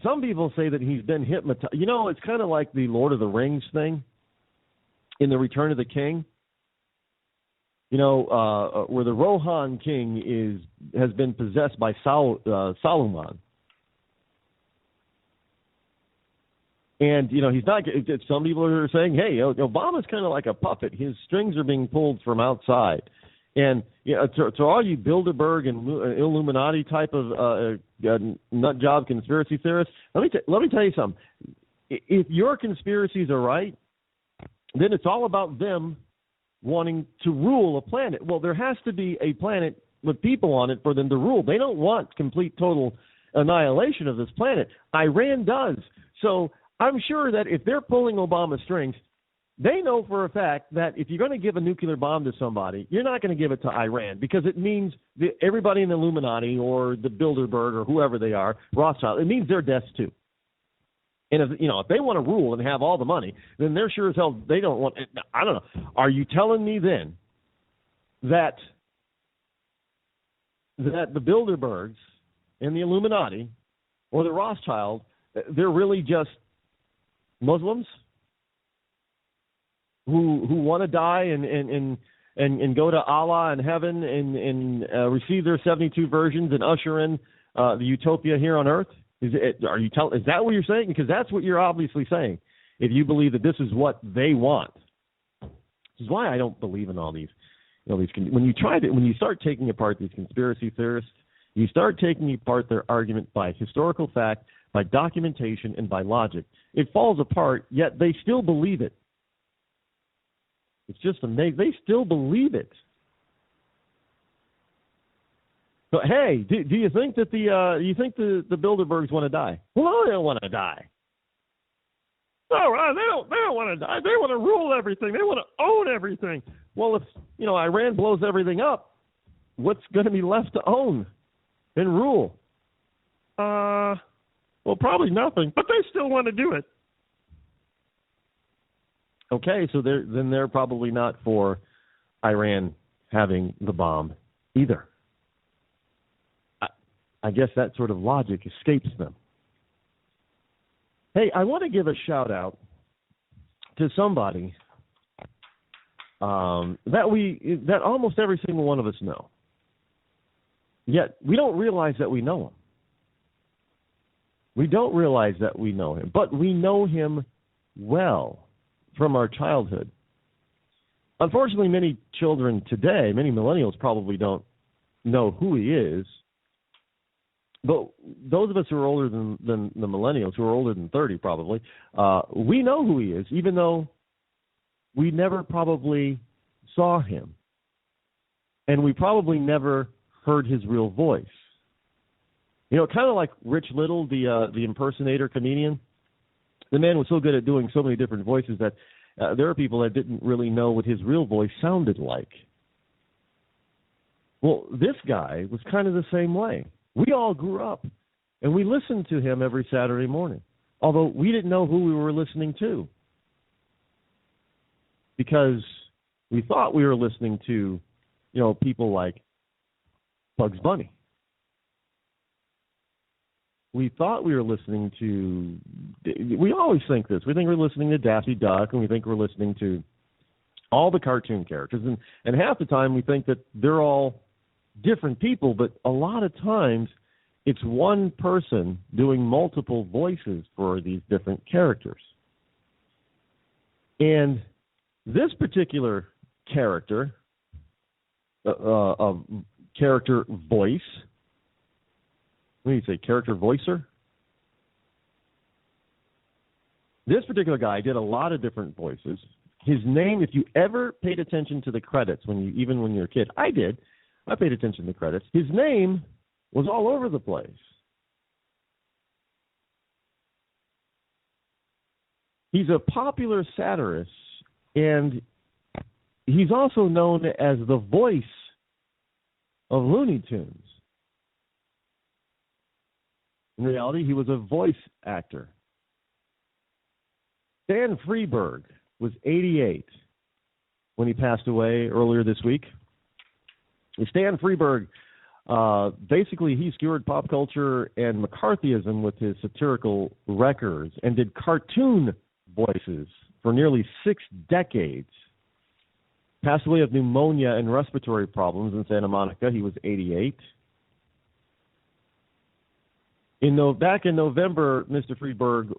some people say that he's been hypnotized. It's kind of like the Lord of the Rings thing in the Return of the King. Where the Rohan king has been possessed by Saruman. And, he's not, some people are saying, hey, Obama's kind of like a puppet. His strings are being pulled from outside. And to all you Bilderberg and Illuminati type of nut job conspiracy theorists, let me tell you something. If your conspiracies are right, then it's all about them wanting to rule a planet. Well, there has to be a planet with people on it for them to rule. They don't want complete, total annihilation of this planet. Iran does. So I'm sure that if they're pulling Obama's strings, they know for a fact that if you're going to give a nuclear bomb to somebody, you're not going to give it to Iran, because it means everybody in the Illuminati or the Bilderberg or whoever they are, Rothschild, it means they're deaths too. And if they want to rule and have all the money, then they're sure as hell they don't want. I don't know. Are you telling me then that the Bilderbergs and the Illuminati or the Rothschild, they're really just Muslims who want to die and go to Allah in heaven and receive their 72 versions and usher in the utopia here on earth? Is that what you're saying? Because that's what you're obviously saying. If you believe that this is what they want, which is why I don't believe in all these. When you start taking apart these conspiracy theorists, you start taking apart their argument by historical fact, by documentation, and by logic. It falls apart, yet they still believe it. It's just amazing. They still believe it. But hey, do you think that the Bilderbergs want to die? Well, they don't want to die. No, they don't want to die. They want to rule everything. They want to own everything. Well, if Iran blows everything up, what's going to be left to own and rule? Well, probably nothing. But they still want to do it. Okay, so they're probably not for Iran having the bomb either. I guess that sort of logic escapes them. Hey, I want to give a shout out to somebody that almost every single one of us know. Yet we don't realize that we know him. We don't realize that we know him, but we know him well from our childhood. Unfortunately, many children today, many millennials probably don't know who he is. But those of us who are older than the millennials, who are older than 30 probably, we know who he is, even though we never probably saw him. And we probably never heard his real voice. Kind of like Rich Little, the impersonator comedian. The man was so good at doing so many different voices that there are people that didn't really know what his real voice sounded like. Well, this guy was kind of the same way. We all grew up, and we listened to him every Saturday morning, although we didn't know who we were listening to, because we thought we were listening to, people like Bugs Bunny. We thought we were listening to, we always think this. We think we're listening to Daffy Duck, and we think we're listening to all the cartoon characters. And half the time we think that they're all different people, but a lot of times it's one person doing multiple voices for these different characters. And this particular character, character voice, what do you say, character voicer? This particular guy did a lot of different voices. His name, if you ever paid attention to the credits, even when you were a kid, I did. I paid attention to the credits. His name was all over the place. He's a popular satirist, and he's also known as the voice of Looney Tunes. In reality, he was a voice actor. Stan Freberg was 88 when he passed away earlier this week. Stan Freberg, basically he skewered pop culture and McCarthyism with his satirical records and did cartoon voices for nearly 6 decades. Passed away of pneumonia and respiratory problems in Santa Monica. He was 88. Back in November, Mr. Freberg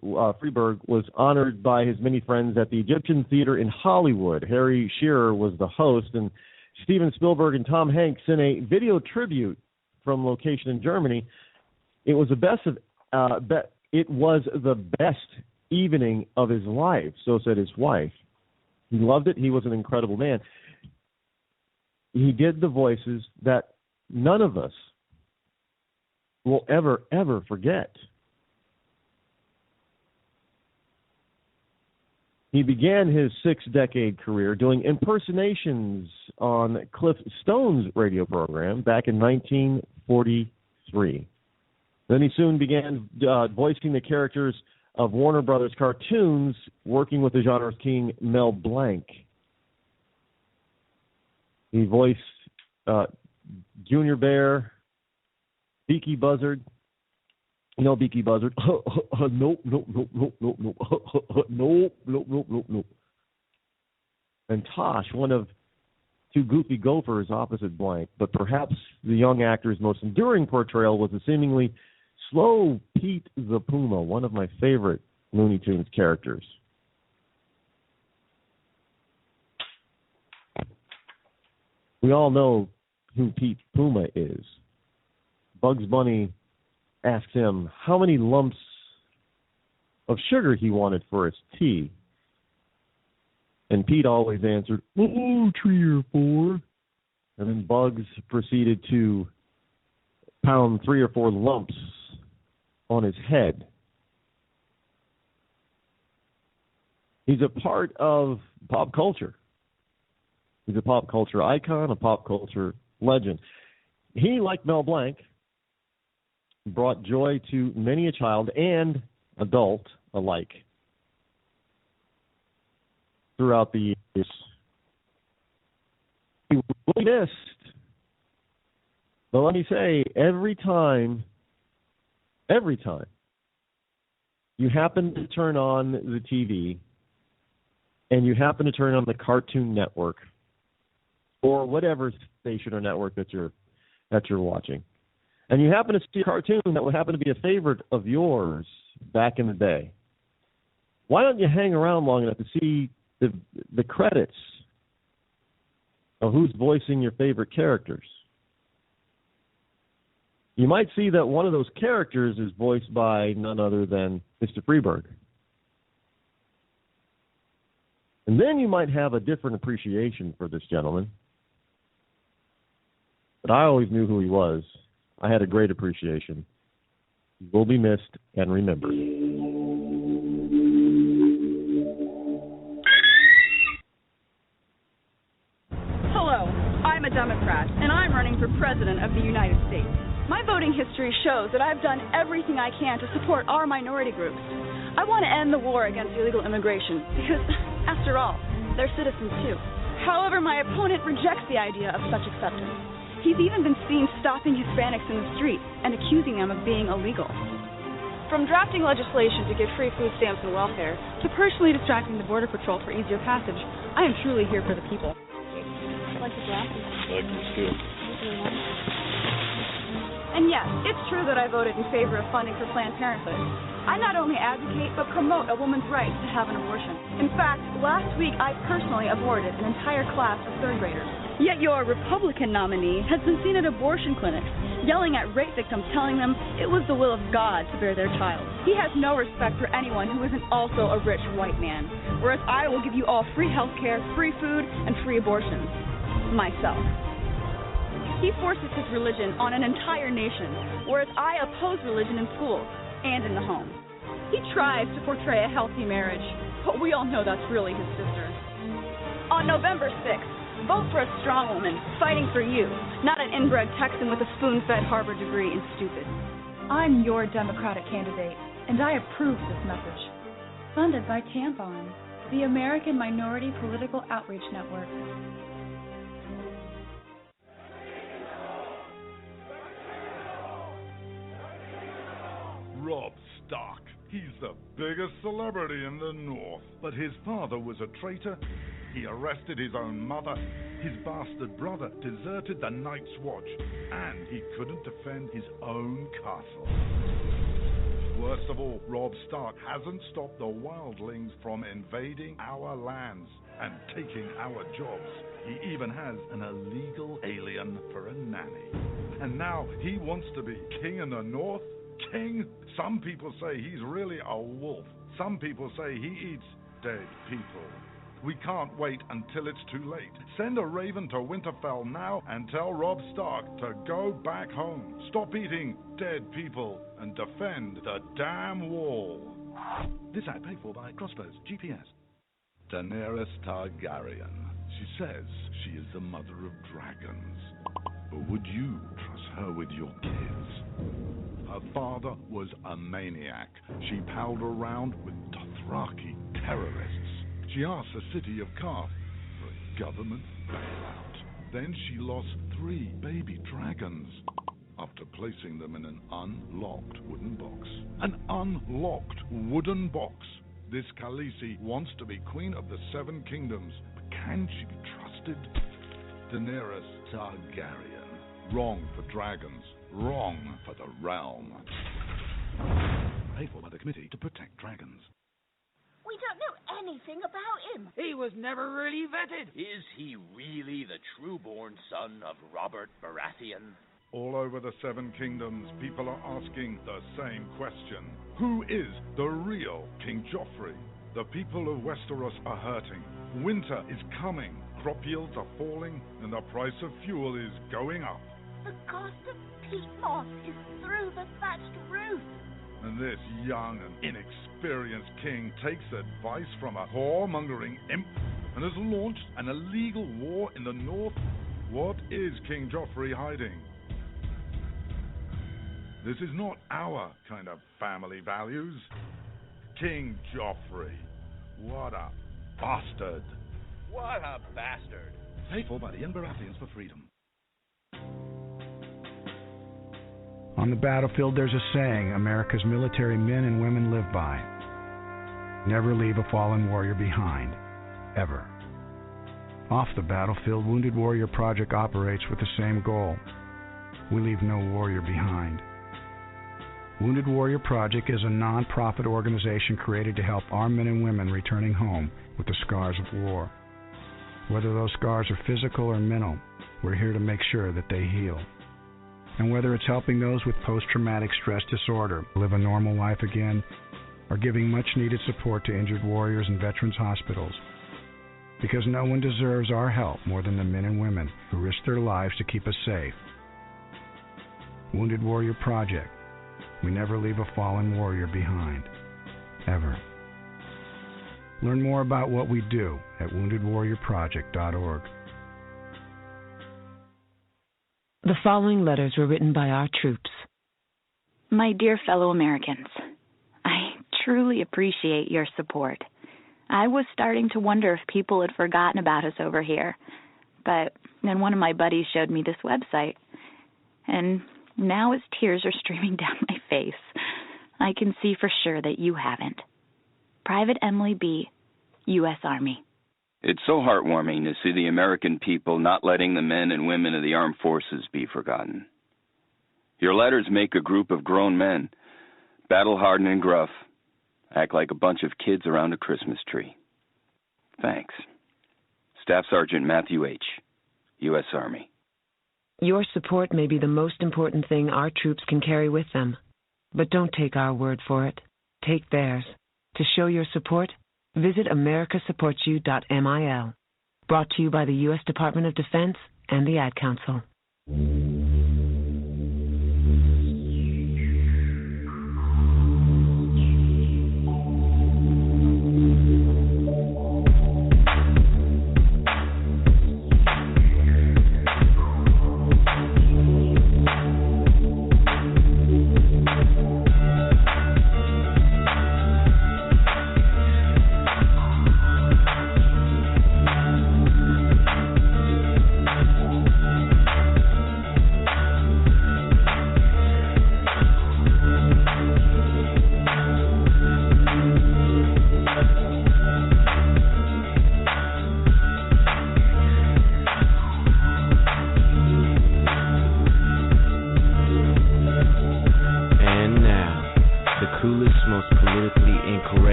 was honored by his many friends at the Egyptian Theater in Hollywood. Harry Shearer was the host, and Steven Spielberg and Tom Hanks sent a video tribute from location in Germany. It was the best evening of his life, so said his wife. He loved it. He was an incredible man. He did the voices that none of us will ever forget. He began his 6-decade career doing impersonations on Cliff Stone's radio program back in 1943. Then he soon began voicing the characters of Warner Brothers cartoons, working with the genre king Mel Blanc. He voiced Junior Bear, Beaky Buzzard. No, Beaky Buzzard. Nope. And Tosh, one of 2 goofy gophers opposite Blanc. But perhaps the young actor's most enduring portrayal was the seemingly slow Pete the Puma, one of my favorite Looney Tunes characters. We all know who Pete Puma is. Bugs Bunny asks him how many lumps of sugar he wanted for his tea. And Pete always answered, 3 or 4. And then Bugs proceeded to pound 3 or 4 lumps on his head. He's a part of pop culture. He's a pop culture icon, a pop culture legend. He, like Mel Blanc, brought joy to many a child and adult alike throughout the years. He was missed. But let me say, every time you happen to turn on the TV and you happen to turn on the Cartoon Network or whatever station or network that you're watching, and you happen to see a cartoon that would happen to be a favorite of yours back in the day, why don't you hang around long enough to see the credits of who's voicing your favorite characters? You might see that one of those characters is voiced by none other than Mr. Freberg. And then you might have a different appreciation for this gentleman. But I always knew who he was. I had a great appreciation. He will be missed and remembered. Hello, I'm a Democrat, and I'm running for President of the United States. My voting history shows that I've done everything I can to support our minority groups. I want to end the war against illegal immigration because, after all, they're citizens too. However, my opponent rejects the idea of such acceptance. He's even been seen stopping Hispanics in the street and accusing them of being illegal. From drafting legislation to give free food stamps and welfare, to personally distracting the Border Patrol for easier passage, I am truly here for the people. I'd like to draft. Like this too. And yes, it's true that I voted in favor of funding for Planned Parenthood. I not only advocate, but promote a woman's right to have an abortion. In fact, last week I personally aborted an entire class of third graders. Yet your Republican nominee has been seen at abortion clinics, yelling at rape victims, telling them it was the will of God to bear their child. He has no respect for anyone who isn't also a rich white man, whereas I will give you all free health care, free food, and free abortions. Myself. He forces his religion on an entire nation, whereas I oppose religion in schools and in the home. He tries to portray a healthy marriage, but we all know that's really his sister. On November 6th, vote for a strong woman fighting for you, not an inbred Texan with a spoon-fed Harvard degree and stupid. I'm your Democratic candidate, and I approve this message. Funded by Tampon, the American Minority Political Outreach Network. Rob Stark. He's the biggest celebrity in the North. But his father was a traitor. He arrested his own mother. His bastard brother deserted the Night's Watch. And he couldn't defend his own castle. Worst of all, Rob Stark hasn't stopped the wildlings from invading our lands and taking our jobs. He even has an illegal alien for a nanny. And now he wants to be king in the North? King? Some people say he's really a wolf. Some people say he eats dead people. We can't wait until it's too late. Send a raven to Winterfell now and tell Rob Stark to go back home. Stop eating dead people and defend the damn wall. This ad paid for by Crossbows GPS. Daenerys Targaryen. She says she is the mother of dragons. But would you trust her with your kids? Her father was a maniac. She palled around with Dothraki terrorists. She asked the city of Karth for a government bailout. Then she lost 3 baby dragons after placing them in an unlocked wooden box. An unlocked wooden box. This Khaleesi wants to be queen of the 7 kingdoms, but can she be trusted? Daenerys Targaryen. Wrong for dragons. Wrong for the realm. Paid for by the Committee to Protect Dragons. We don't know anything about him. He was never really vetted. Is he really the true-born son of Robert Baratheon? All over the 7 kingdoms, people are asking the same question. Who is the real King Joffrey? The people of Westeros are hurting. Winter is coming. Crop yields are falling, and the price of fuel is going up. The cost of peat moss is through the thatched roof. And this young and inexperienced king takes advice from a whoremongering imp and has launched an illegal war in the north. What is King Joffrey hiding? This is not our kind of family values. King Joffrey. What a bastard. What a bastard. Paid for by the Baratheons for freedom. On the battlefield, there's a saying America's military men and women live by. Never leave a fallen warrior behind. Ever. Off the battlefield, Wounded Warrior Project operates with the same goal. We leave no warrior behind. Wounded Warrior Project is a non-profit organization created to help our men and women returning home with the scars of war. Whether those scars are physical or mental, we're here to make sure that they heal. And whether it's helping those with post-traumatic stress disorder live a normal life again, or giving much-needed support to injured warriors in veterans' hospitals. Because no one deserves our help more than the men and women who risk their lives to keep us safe. Wounded Warrior Project. We never leave a fallen warrior behind. Ever. Learn more about what we do at woundedwarriorproject.org. The following letters were written by our troops. My dear fellow Americans, I truly appreciate your support. I was starting to wonder if people had forgotten about us over here, but then one of my buddies showed me this website, and now as tears are streaming down my face, I can see for sure that you haven't. Private Emily B., U.S. Army. It's so heartwarming to see the American people not letting the men and women of the armed forces be forgotten. Your letters make a group of grown men, battle-hardened and gruff, act like a bunch of kids around a Christmas tree. Thanks. Staff Sergeant Matthew H., U.S. Army. Your support may be the most important thing our troops can carry with them. But don't take our word for it. Take theirs. To show your support, visit americasupportsyou.mil. Brought to you by the U.S. Department of Defense and the Ad Council.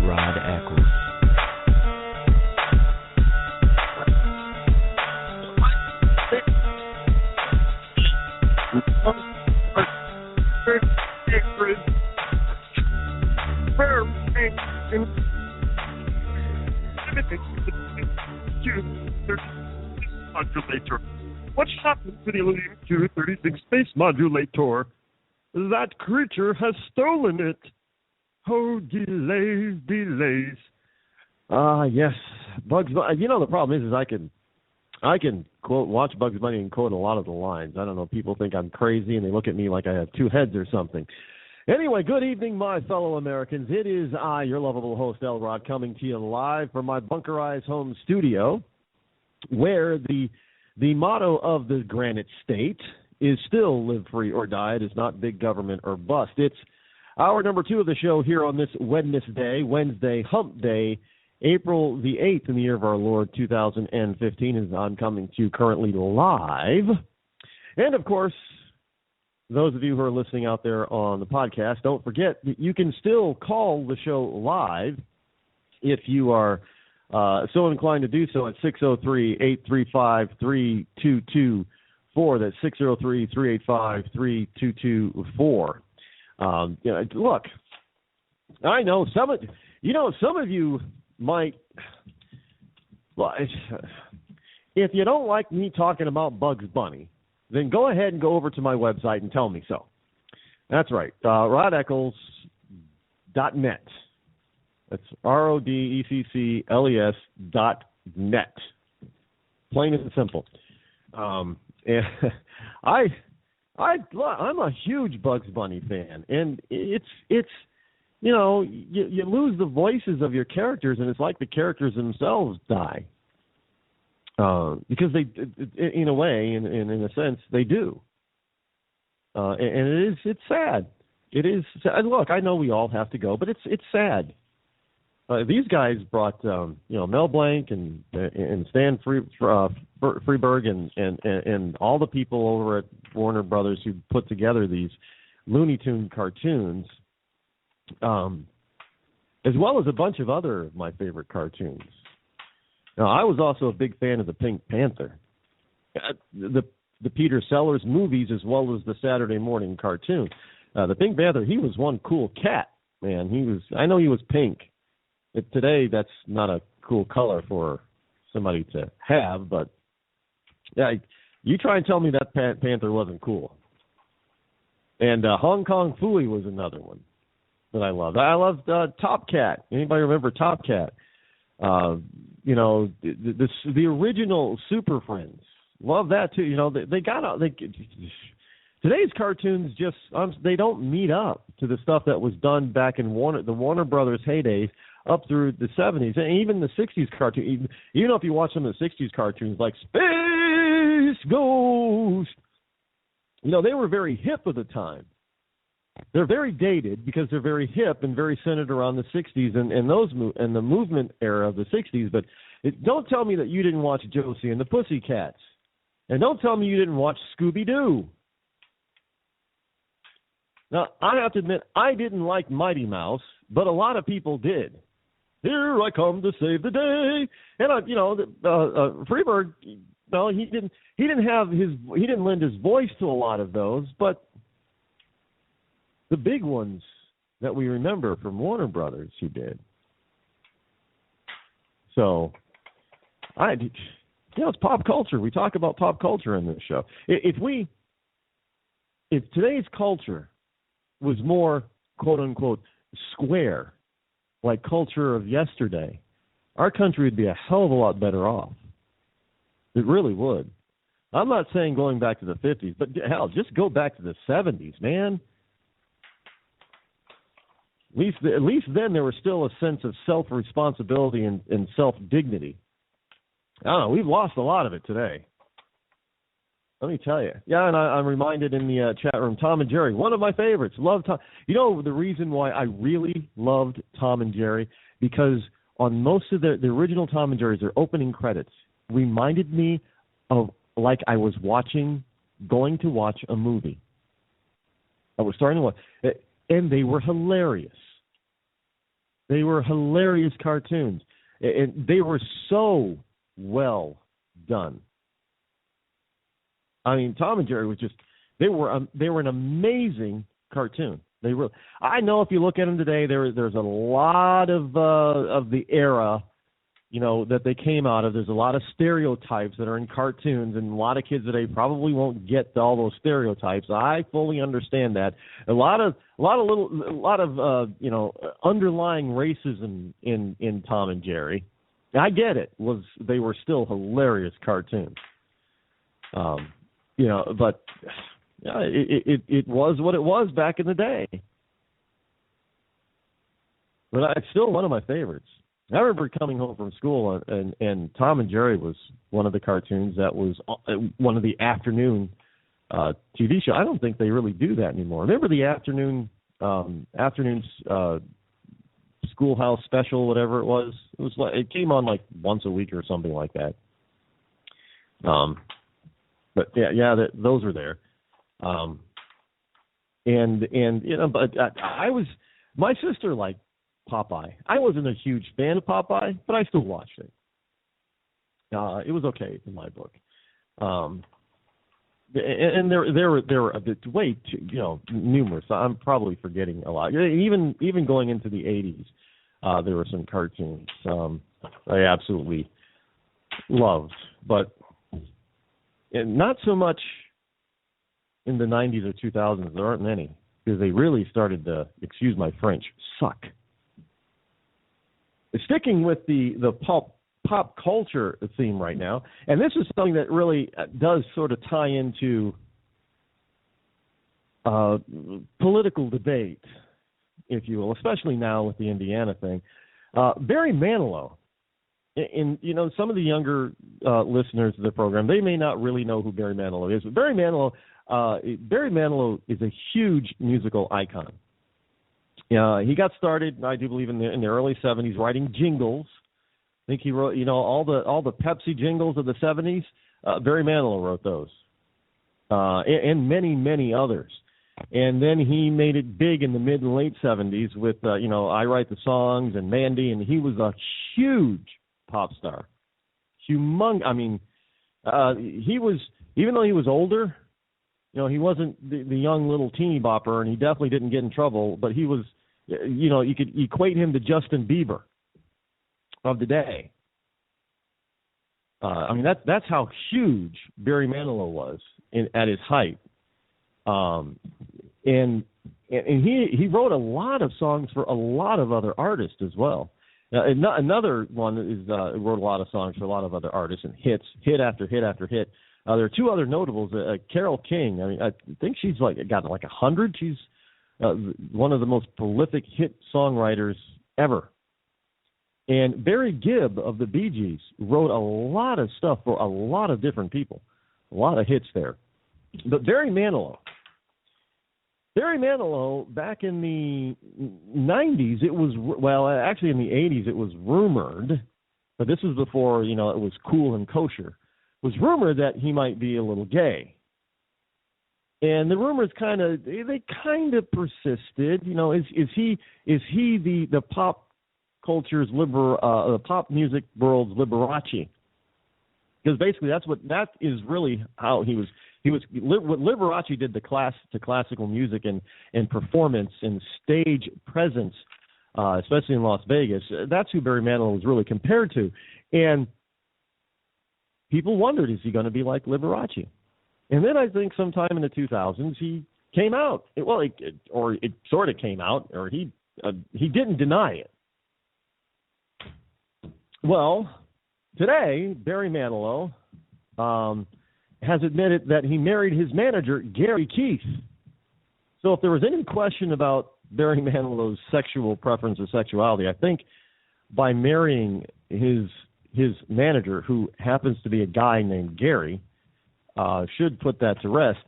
Rod Eccles. Modulator. What's happened to the Illusion 236 space modulator? That creature has stolen it. Oh, delays, delays. Yes, Bugs Bunny. You know, the problem is I can watch Bugs Bunny and quote a lot of the lines. I don't know, people think I'm crazy and they look at me like I have two heads or something. Anyway, good evening, my fellow Americans. It is I, your lovable host, El Rod, coming to you live from my bunkerized home studio, where the motto of the Granite State is still live free or die. It is not big government or bust. It's hour number 2 of the show here on this Wednesday, Hump Day, April the 8th in the year of our Lord 2015, as I'm coming to you currently live. And, of course, those of you who are listening out there on the podcast, don't forget that you can still call the show live if you are so inclined to do so at 603-835-3224. That's 603-385-3224. Look, I know some of you might. Well, if you don't like me talking about Bugs Bunny, then go ahead and go over to my website and tell me so. That's right, RodEccles.net. That's RODECCLES.net. Plain and simple. And I'm a huge Bugs Bunny fan, and it's you lose the voices of your characters, and it's like the characters themselves die. Because they, in a way, in a sense, they do. And it's sad. It is. Look, I know we all have to go, but it's sad. These guys brought, Mel Blanc and Stan Freberg and all the people over at Warner Brothers who put together these Looney Tune cartoons, as well as a bunch of other of my favorite cartoons. Now, I was also a big fan of the Pink Panther, the Peter Sellers movies, as well as the Saturday morning cartoon. The Pink Panther, he was one cool cat, man. I know he was pink. Today, that's not a cool color for somebody to have, but yeah, you try and tell me that Panther wasn't cool. And Hong Kong Phooey was another one that I loved. I loved Top Cat. Anybody remember Top Cat? The original Super Friends. Love that too. Today's cartoons just they don't meet up to the stuff that was done back in the Warner Brothers heydays up through the 70s, and even the 60s cartoons. Even if you watch some of the 60s cartoons like Space Ghost, they were very hip at the time. They're very dated because they're very hip and very centered around the 60s and the movement era of the 60s. But don't tell me that you didn't watch Josie and the Pussycats. And don't tell me you didn't watch Scooby-Doo. Now, I have to admit, I didn't like Mighty Mouse, but a lot of people did. Here I come to save the day, and Freebird. Well, he didn't lend his voice to a lot of those, but the big ones that we remember from Warner Brothers, he did. So, it's pop culture. We talk about pop culture in this show. If today's culture was more, quote unquote, square, like culture of yesterday, our country would be a hell of a lot better off. It really would. I'm not saying going back to the 50s, but hell, just go back to the 70s, man. At least then there was still a sense of self-responsibility and self-dignity. I don't know, we've lost a lot of it today. Let me tell you. Yeah, and I'm reminded in the chat room, Tom and Jerry, one of my favorites. Love Tom. You know the reason why I really loved Tom and Jerry? Because on most of the original Tom and Jerry's, their opening credits reminded me of like I was going to watch a movie. I was starting to watch, and they were hilarious. They were hilarious cartoons, and they were so well done. I mean, Tom and Jerry was they were an amazing cartoon. They really. I know if you look at them today, there's a lot of the era, that they came out of. There's a lot of stereotypes that are in cartoons, and a lot of kids today probably won't get all those stereotypes. I fully understand that. A lot of underlying racism in Tom and Jerry. I get it. They were still hilarious cartoons. But it was what it was back in the day. But it's still one of my favorites. I remember coming home from school, and Tom and Jerry was one of the cartoons that was one of the afternoon TV shows. I don't think they really do that anymore. Remember the afternoon schoolhouse special, whatever it was? It was like it came on like once a week or something like that. But those were there. But my sister liked Popeye. I wasn't a huge fan of Popeye, but I still watched it. It was okay in my book. And there were way too, numerous. I'm probably forgetting a lot. Even going into the 80s, there were some cartoons I absolutely loved, but not so much in the 90s or 2000s. There aren't many because they really started to, excuse my French, suck. Sticking with the pop culture theme right now, and this is something that really does sort of tie into political debate, if you will, especially now with the Indiana thing. Barry Manilow, some of the younger listeners of the program, they may not really know who Barry Manilow is, but Barry Manilow is a huge musical icon. He got started, I do believe, in the early 70s writing jingles. I think he wrote, all the Pepsi jingles of the 70s. Barry Manilow wrote those, and many, many others. And then he made it big in the mid and late 70s with, I Write the Songs and Mandy, and he was a huge pop star. He was, even though he was older, he wasn't the young little teeny bopper, and he definitely didn't get in trouble, but he was, you could equate him to Justin Bieber of the day. That's how huge Barry Manilow was at his height. And he wrote a lot of songs for a lot of other artists as well. Another one is wrote a lot of songs for a lot of other artists and hit after hit after hit. There are two other notables. Carole King. I think she's got 100. She's one of the most prolific hit songwriters ever. And Barry Gibb of the Bee Gees wrote a lot of stuff for a lot of different people. A lot of hits there. But Barry Manilow, back in the 90s, actually in the 80s, it was rumored, but this was before, it was cool and kosher, was rumored that he might be a little gay. And the rumors kind of persisted. You know, is he the pop culture's the pop music world's Liberace? Because basically that is really how he was what Liberace did to classical music and performance and stage presence, especially in Las Vegas. That's who Barry Manilow was really compared to. And people wondered, is he going to be like Liberace? And then I think sometime in the 2000s he came out. It sort of came out, or he didn't deny it. Well, today Barry Manilow has admitted that he married his manager, Gary Keith. So if there was any question about Barry Manilow's sexual preference or sexuality, I think by marrying his manager, who happens to be a guy named Gary, should put that to rest.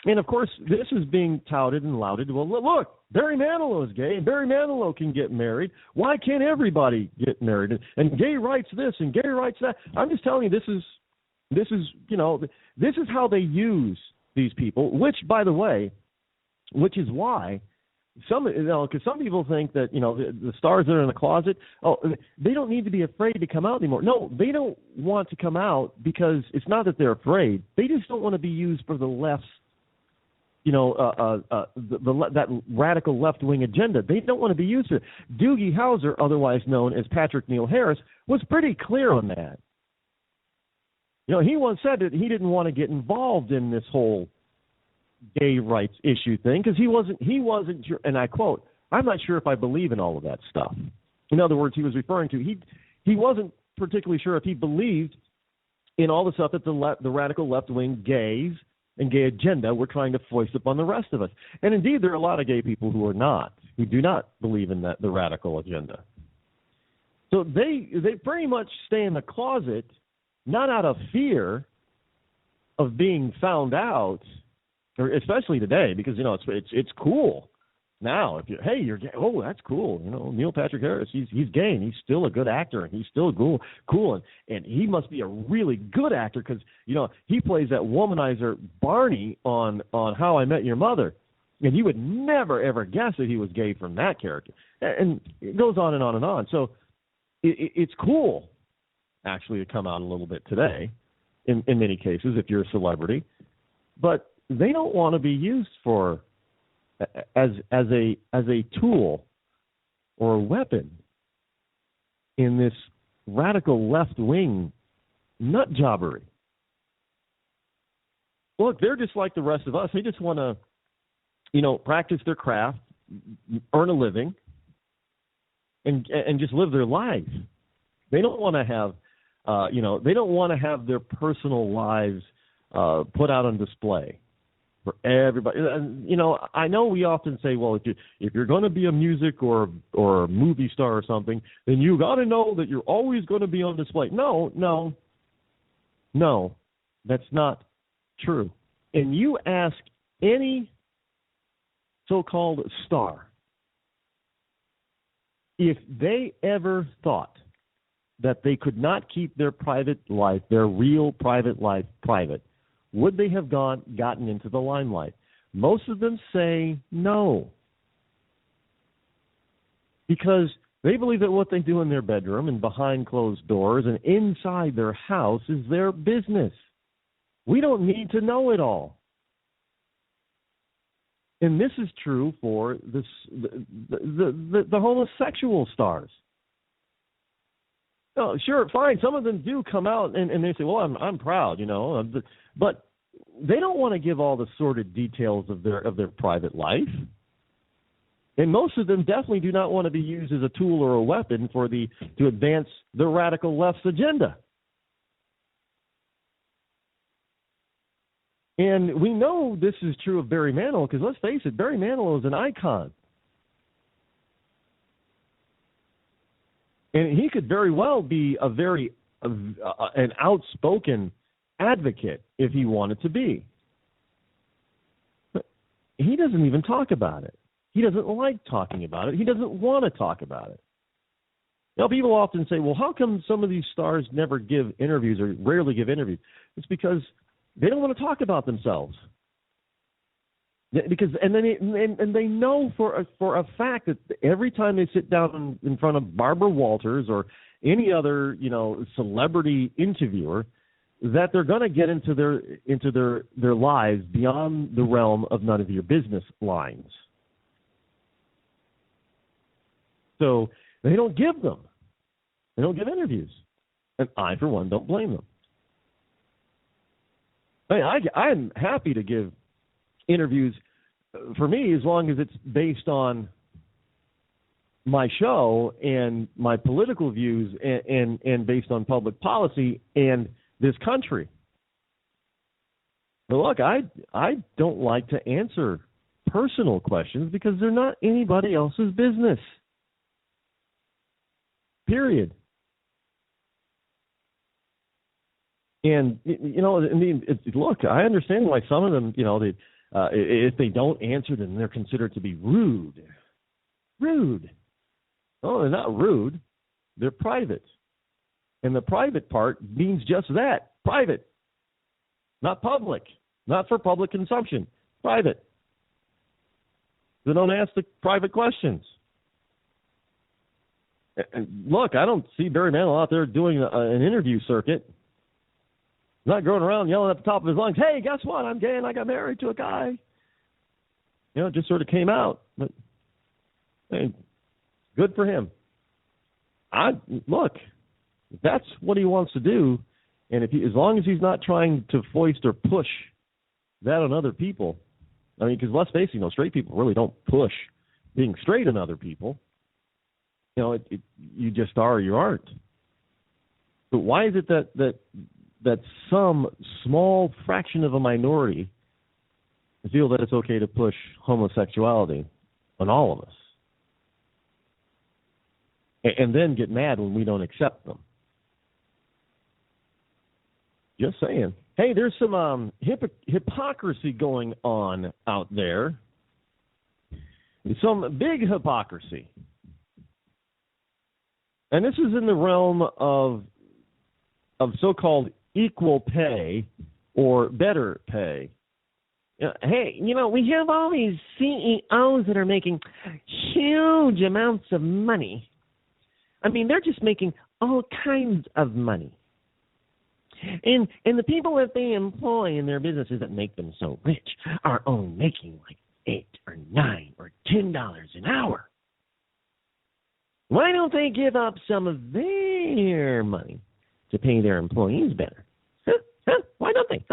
And, of course, this is being touted and lauded. Well, look, Barry Manilow is gay, and Barry Manilow can get married. Why can't everybody get married? And gay writes this, and gay writes that. I'm just telling you, this is how they use these people, which, by the way, which is why because some people think that, the stars that are in the closet, they don't need to be afraid to come out anymore. No, they don't want to come out because it's not that they're afraid. They just don't want to be used for the left's, that radical left-wing agenda. They don't want to be used for it. Doogie Howser, otherwise known as Patrick Neil Harris, was pretty clear on that. He once said that he didn't want to get involved in this whole gay rights issue thing because he wasn't sure, and I quote, "I'm not sure if I believe in all of that stuff." In other words, he was referring to he wasn't particularly sure if he believed in all the stuff that the radical left-wing gays and gay agenda were trying to foist upon the rest of us. And indeed, there are a lot of gay people who do not believe in the radical agenda. So they pretty much stay in the closet, not out of fear of being found out, or especially today, because it's cool now. If you're gay, oh, that's cool. Neil Patrick Harris, he's gay and he's still a good actor and he's still cool and he must be a really good actor because he plays that womanizer Barney on How I Met Your Mother, and you would never ever guess that he was gay from that character. And it goes on and on and on. So it's cool actually to come out a little bit today in many cases if you're a celebrity, but they don't want to be used for as a tool or a weapon in this radical left wing nut jobbery. Look, they're just like the rest of us. They just want to, practice their craft, earn a living, and just live their lives. They don't want to have, they don't want to have their personal lives put out on display for everybody. I know we often say, well, if you're going to be a music or a movie star or something, then you got to know that you're always going to be on display. No, that's not true. And you ask any so-called star if they ever thought that they could not keep their private life, their real private life, private, would they have gotten into the limelight? Most of them say no. Because they believe that what they do in their bedroom and behind closed doors and inside their house is their business. We don't need to know it all. And this is true for the homosexual stars. Oh, sure, fine. Some of them do come out and they say, well, I'm proud, but they don't want to give all the sordid details of their private life. And most of them definitely do not want to be used as a tool or a weapon to advance the radical left's agenda. And we know this is true of Barry Manilow because let's face it, Barry Manilow is an icon. And he could very well be an outspoken advocate if he wanted to be. But he doesn't even talk about it. He doesn't like talking about it. He doesn't want to talk about it. People often say, well, how come some of these stars never give interviews or rarely give interviews? It's because they don't want to talk about themselves. Because they know for a fact that every time they sit down in front of Barbara Walters or any other celebrity interviewer, that they're going to get into their lives beyond the realm of none of your business lines. So they don't give them. They don't give interviews, and I, for one, don't blame them. I'm happy to give interviews, for me, as long as it's based on my show and my political views and based on public policy and this country. But look, I don't like to answer personal questions because they're not anybody else's business. Period. And, look, I understand why some of them, if they don't answer, then they're considered to be rude. Rude. Oh, they're not rude. They're private. And the private part means just that, private. Not public. Not for public consumption. Private. They don't ask the private questions. And look, I don't see Barry Manilow out there doing an interview circuit. Not going around yelling at the top of his lungs, hey, guess what? I'm gay and I got married to a guy. It just sort of came out. But, hey, good for him. Look, if that's what he wants to do, and as long as he's not trying to foist or push that on other people, because let's face it, straight people really don't push being straight on other people. You just are or you aren't. But why is it that some small fraction of a minority feel that it's okay to push homosexuality on all of us? And then get mad when we don't accept them. Just saying. Hey, there's some hypocrisy going on out there. Some big hypocrisy. And this is in the realm of so-called equal pay or better pay. Hey, we have all these CEOs that are making huge amounts of money. They're just making all kinds of money. And the people that they employ in their businesses that make them so rich are only making like $8 or $9 or $10 an hour. Why don't they give up some of their money to pay their employees better? Why don't they?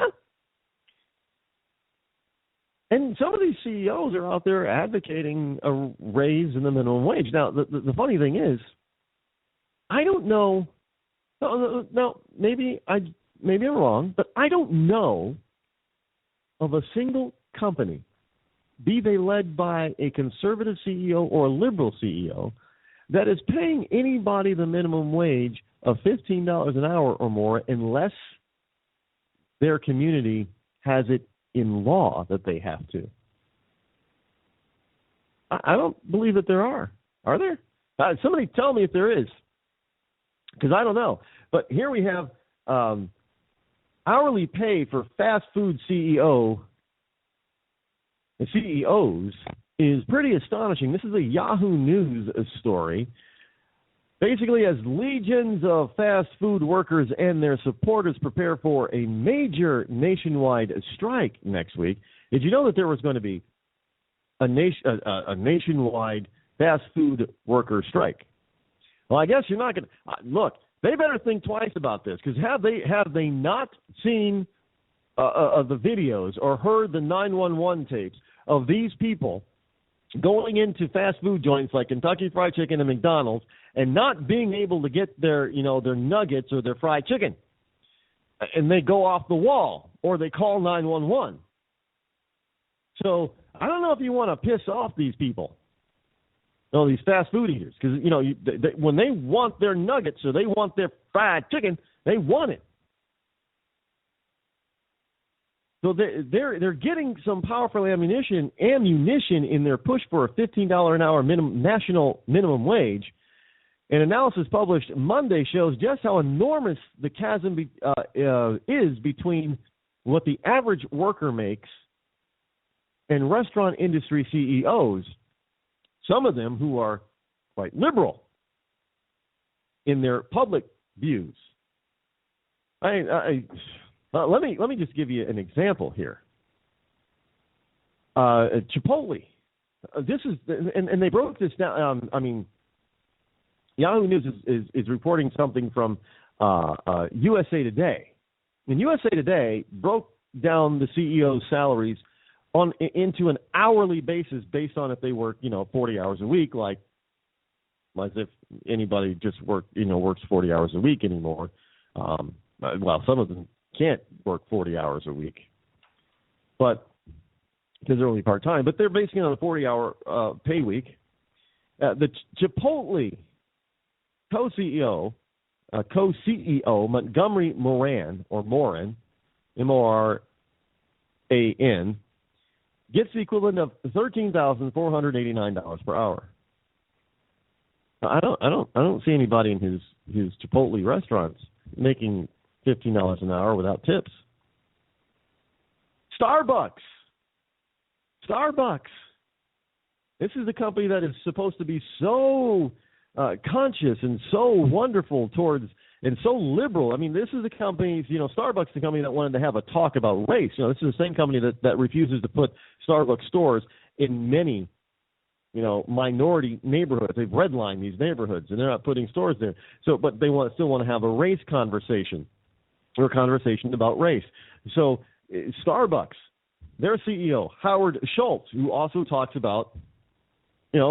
And some of these CEOs are out there advocating a raise in the minimum wage. Now, the funny thing is, I don't know. No, maybe I'm wrong, but I don't know of a single company, be they led by a conservative CEO or a liberal CEO, that is paying anybody the minimum wage of $15 an hour or more unless their community has it in law that they have to. I don't believe that there are. Are there? Somebody tell me if there is, because I don't know. But here we have hourly pay for fast food CEOs is pretty astonishing. This is a Yahoo News story. Basically, as legions of fast food workers and their supporters prepare for a major nationwide strike next week, did you know that there was going to be a nationwide fast food worker strike? Well, I guess you're not going to look. They better think twice about this, because have they not seen the videos or heard the 911 tapes of these people going into fast food joints like Kentucky Fried Chicken and McDonald's and not being able to get their nuggets or their fried chicken, and they go off the wall or they call 911. So I don't know if you want to piss off these people, these fast food eaters, because when they want their nuggets or they want their fried chicken, they want it. So they're getting some powerful ammunition in their push for a $15 an hour national minimum wage. An analysis published Monday shows just how enormous the chasm is between what the average worker makes and restaurant industry CEOs, some of them who are quite liberal in their public views. Let me just give you an example here. Chipotle. This is, and they broke this down. Yahoo News is reporting something from USA Today. And USA Today broke down the CEO's salaries into an hourly basis based on if they work, 40 hours a week, like as if anybody just works 40 hours a week anymore. Well, some of them can't work 40 hours a week, but because they're only part-time. But they're basing it on a 40-hour pay week. The Chipotle co-CEO Montgomery Moran, M-O-R-A-N, gets the equivalent of $13,489 per hour. I don't see anybody in his Chipotle restaurants making $15 an hour without tips. Starbucks. This is the company that is supposed to be so conscious and so wonderful towards and so liberal. I mean, this is the company, Starbucks is the company that wanted to have a talk about race. This is the same company that refuses to put Starbucks stores in many, minority neighborhoods. They've redlined these neighborhoods, and they're not putting stores there. But they still want to have a race conversation or a conversation about race. So Starbucks, their CEO, Howard Schultz, who also talks about,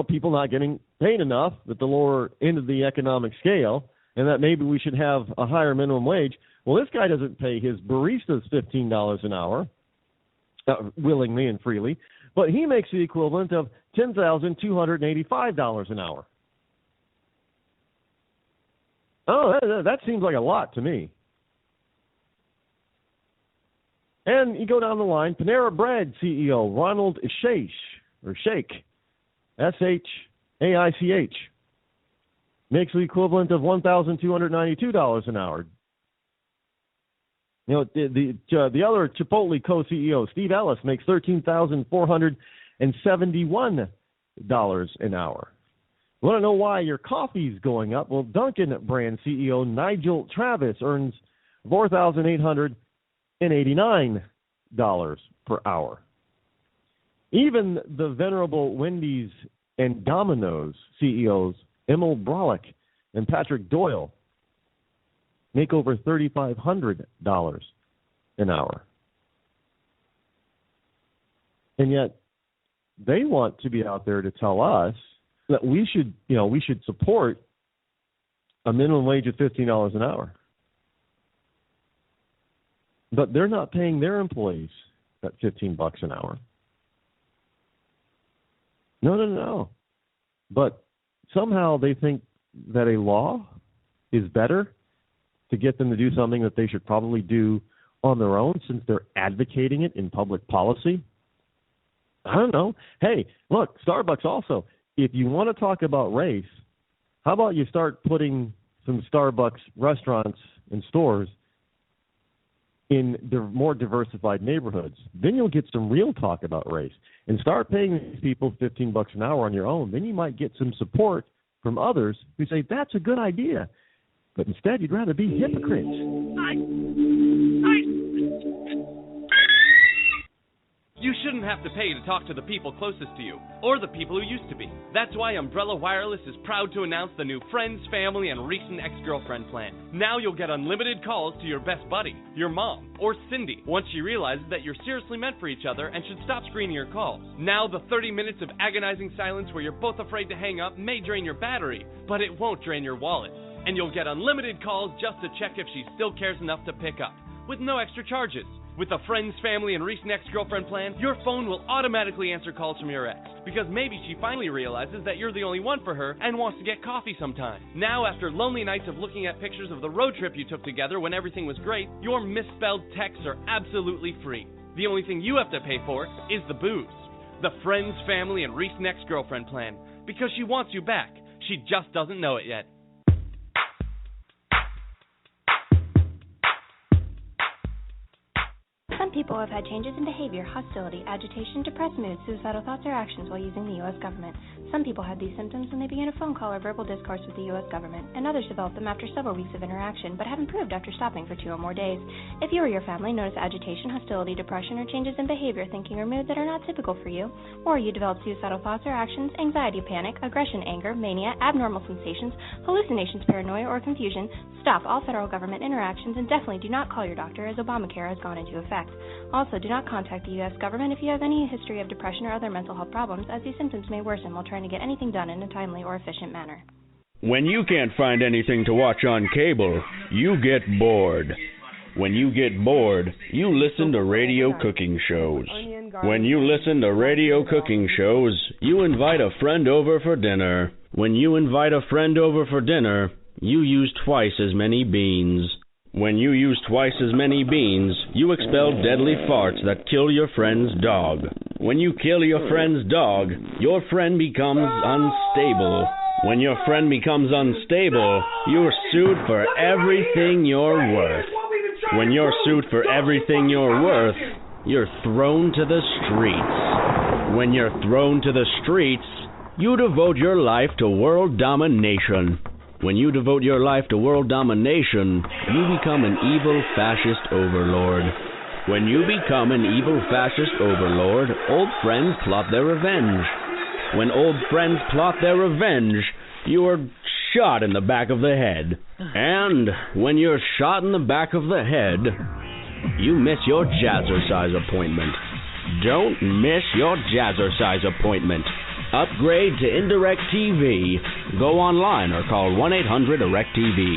people not getting paid enough at the lower end of the economic scale, and that maybe we should have a higher minimum wage. Well, this guy doesn't pay his baristas $15 an hour, willingly and freely, but he makes the equivalent of $10,285 an hour. Oh, that seems like a lot to me. And you go down the line, Panera Bread CEO Ronald Sheikh, S-H-A-I-C-H, makes the equivalent of $1,292 an hour. The other Chipotle co-CEO, Steve Ellis, makes $13,471 an hour. You want to know why your coffee's going up? Well, Dunkin' brand CEO Nigel Travis earns $4,889 per hour. Even the venerable Wendy's and Domino's CEOs, Emil Brolick and Patrick Doyle, make over $3,500 an hour. And yet they want to be out there to tell us that we should support a minimum wage of $15 an hour. But they're not paying their employees that $15 an hour. No. But somehow they think that a law is better to get them to do something that they should probably do on their own since they're advocating it in public policy. I don't know. Hey, look, Starbucks also, if you want to talk about race, how about you start putting some Starbucks restaurants and stores in the more diversified neighborhoods? Then you'll get some real talk about race. And start paying these people $15 an hour on your own. Then you might get some support from others who say, that's a good idea. But instead, you'd rather be hypocrites. You shouldn't have to pay to talk to the people closest to you, or the people who used to be. That's why Umbrella Wireless is proud to announce the new Friends, Family, and Recent Ex-Girlfriend plan. Now you'll get unlimited calls to your best buddy, your mom, or Cindy, once she realizes that you're seriously meant for each other and should stop screening your calls. Now the 30 minutes of agonizing silence where you're both afraid to hang up may drain your battery, but it won't drain your wallet. And you'll get unlimited calls just to check if she still cares enough to pick up, with no extra charges. With the Friends, Family, and Recent Ex-Girlfriend plan, your phone will automatically answer calls from your ex, because maybe she finally realizes that you're the only one for her and wants to get coffee sometime. Now, after lonely nights of looking at pictures of the road trip you took together when everything was great, your misspelled texts are absolutely free. The only thing you have to pay for is the booze. The Friends, Family, and Recent Ex-Girlfriend plan, because she wants you back. She just doesn't know it yet. Some people have had changes in behavior, hostility, agitation, depressed mood, suicidal thoughts, or actions while using the U.S. government. Some people had these symptoms when they began a phone call or verbal discourse with the U.S. government, and others developed them after several weeks of interaction, but have improved after stopping for 2 or more days. If you or your family notice agitation, hostility, depression, or changes in behavior, thinking, or mood that are not typical for you, or you develop suicidal thoughts or actions, anxiety, panic, aggression, anger, mania, abnormal sensations, hallucinations, paranoia, or confusion, stop all federal government interactions and definitely do not call your doctor as Obamacare has gone into effect. Also, do not contact the U.S. government if you have any history of depression or other mental health problems, as these symptoms may worsen while trying to get anything done in a timely or efficient manner. When you can't find anything to watch on cable, you get bored. When you get bored, you listen to radio cooking shows. When you listen to radio cooking shows, you invite a friend over for dinner. When you invite a friend over for dinner, you use twice as many beans. When you use twice as many beans, you expel deadly farts that kill your friend's dog. When you kill your friend's dog, your friend becomes unstable. When your friend becomes unstable, you're sued for everything you're worth. When you're sued for everything you're worth, you're thrown to the streets. When you're thrown to the streets, you devote your life to world domination. When you devote your life to world domination, you become an evil fascist overlord. When you become an evil fascist overlord, old friends plot their revenge. When old friends plot their revenge, you are shot in the back of the head. And when you're shot in the back of the head, you miss your jazzercise appointment. Don't miss your jazzercise appointment. Upgrade to Indirect TV. Go online or call 1-800-IRECT-TV.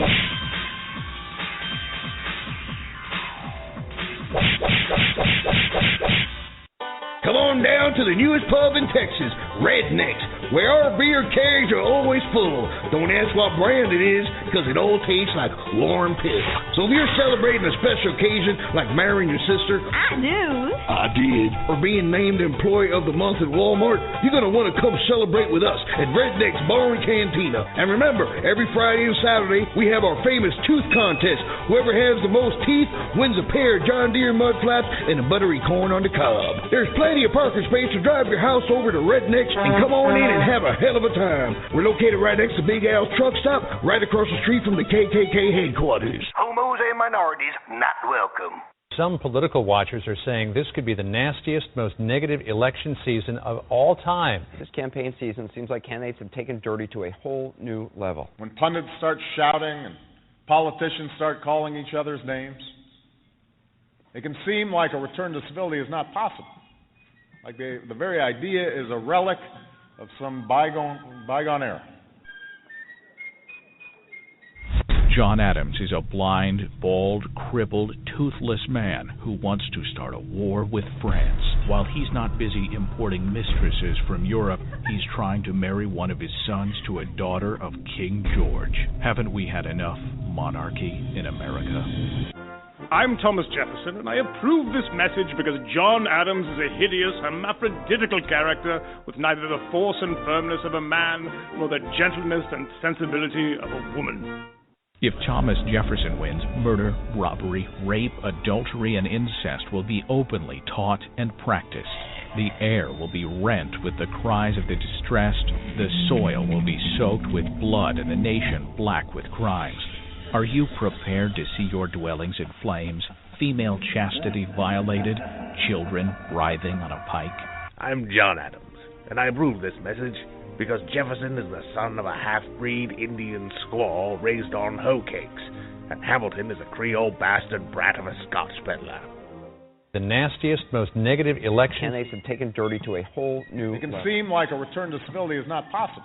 Come on down to the newest pub in Texas, Rednecks, where our beer kegs are always full. Don't ask what brand it is, because it all tastes like warm piss. So if you're celebrating a special occasion, like marrying your sister, I do. I did, or being named Employee of the Month at Walmart, you're going to want to come celebrate with us at Redneck's Bar and Cantina. And remember, every Friday and Saturday, we have our famous tooth contest. Whoever has the most teeth wins a pair of John Deere mud flaps and a buttery corn on the cob. There's plenty of parking space to drive your house over to Redneck's and come on in and have a hell of a time. We're located right next to Big Al's truck stop, right across the street from the KKK headquarters. Homos and minorities not welcome. Some political watchers are saying this could be the nastiest, most negative election season of all time. This campaign season seems like candidates have taken dirty to a whole new level. When pundits start shouting and politicians start calling each other's names, it can seem like a return to civility is not possible. Like the very idea is a relic of some bygone era. John Adams is a blind, bald, crippled, toothless man who wants to start a war with France. While he's not busy importing mistresses from Europe, he's trying to marry one of his sons to a daughter of King George. Haven't we had enough monarchy in America? I'm Thomas Jefferson, and I approve this message because John Adams is a hideous, hermaphroditical character with neither the force and firmness of a man nor the gentleness and sensibility of a woman. If Thomas Jefferson wins, murder, robbery, rape, adultery, and incest will be openly taught and practiced. The air will be rent with the cries of the distressed, the soil will be soaked with blood, and the nation black with crimes. Are you prepared to see your dwellings in flames, female chastity violated, children writhing on a pike? I'm John Adams, and I approve this message because Jefferson is the son of a half-breed Indian squaw raised on hoe cakes, and Hamilton is a Creole bastard brat of a Scotch peddler. The nastiest, most negative election. Candidates have taken dirty to a whole new It can level. seem like a return to civility is not possible.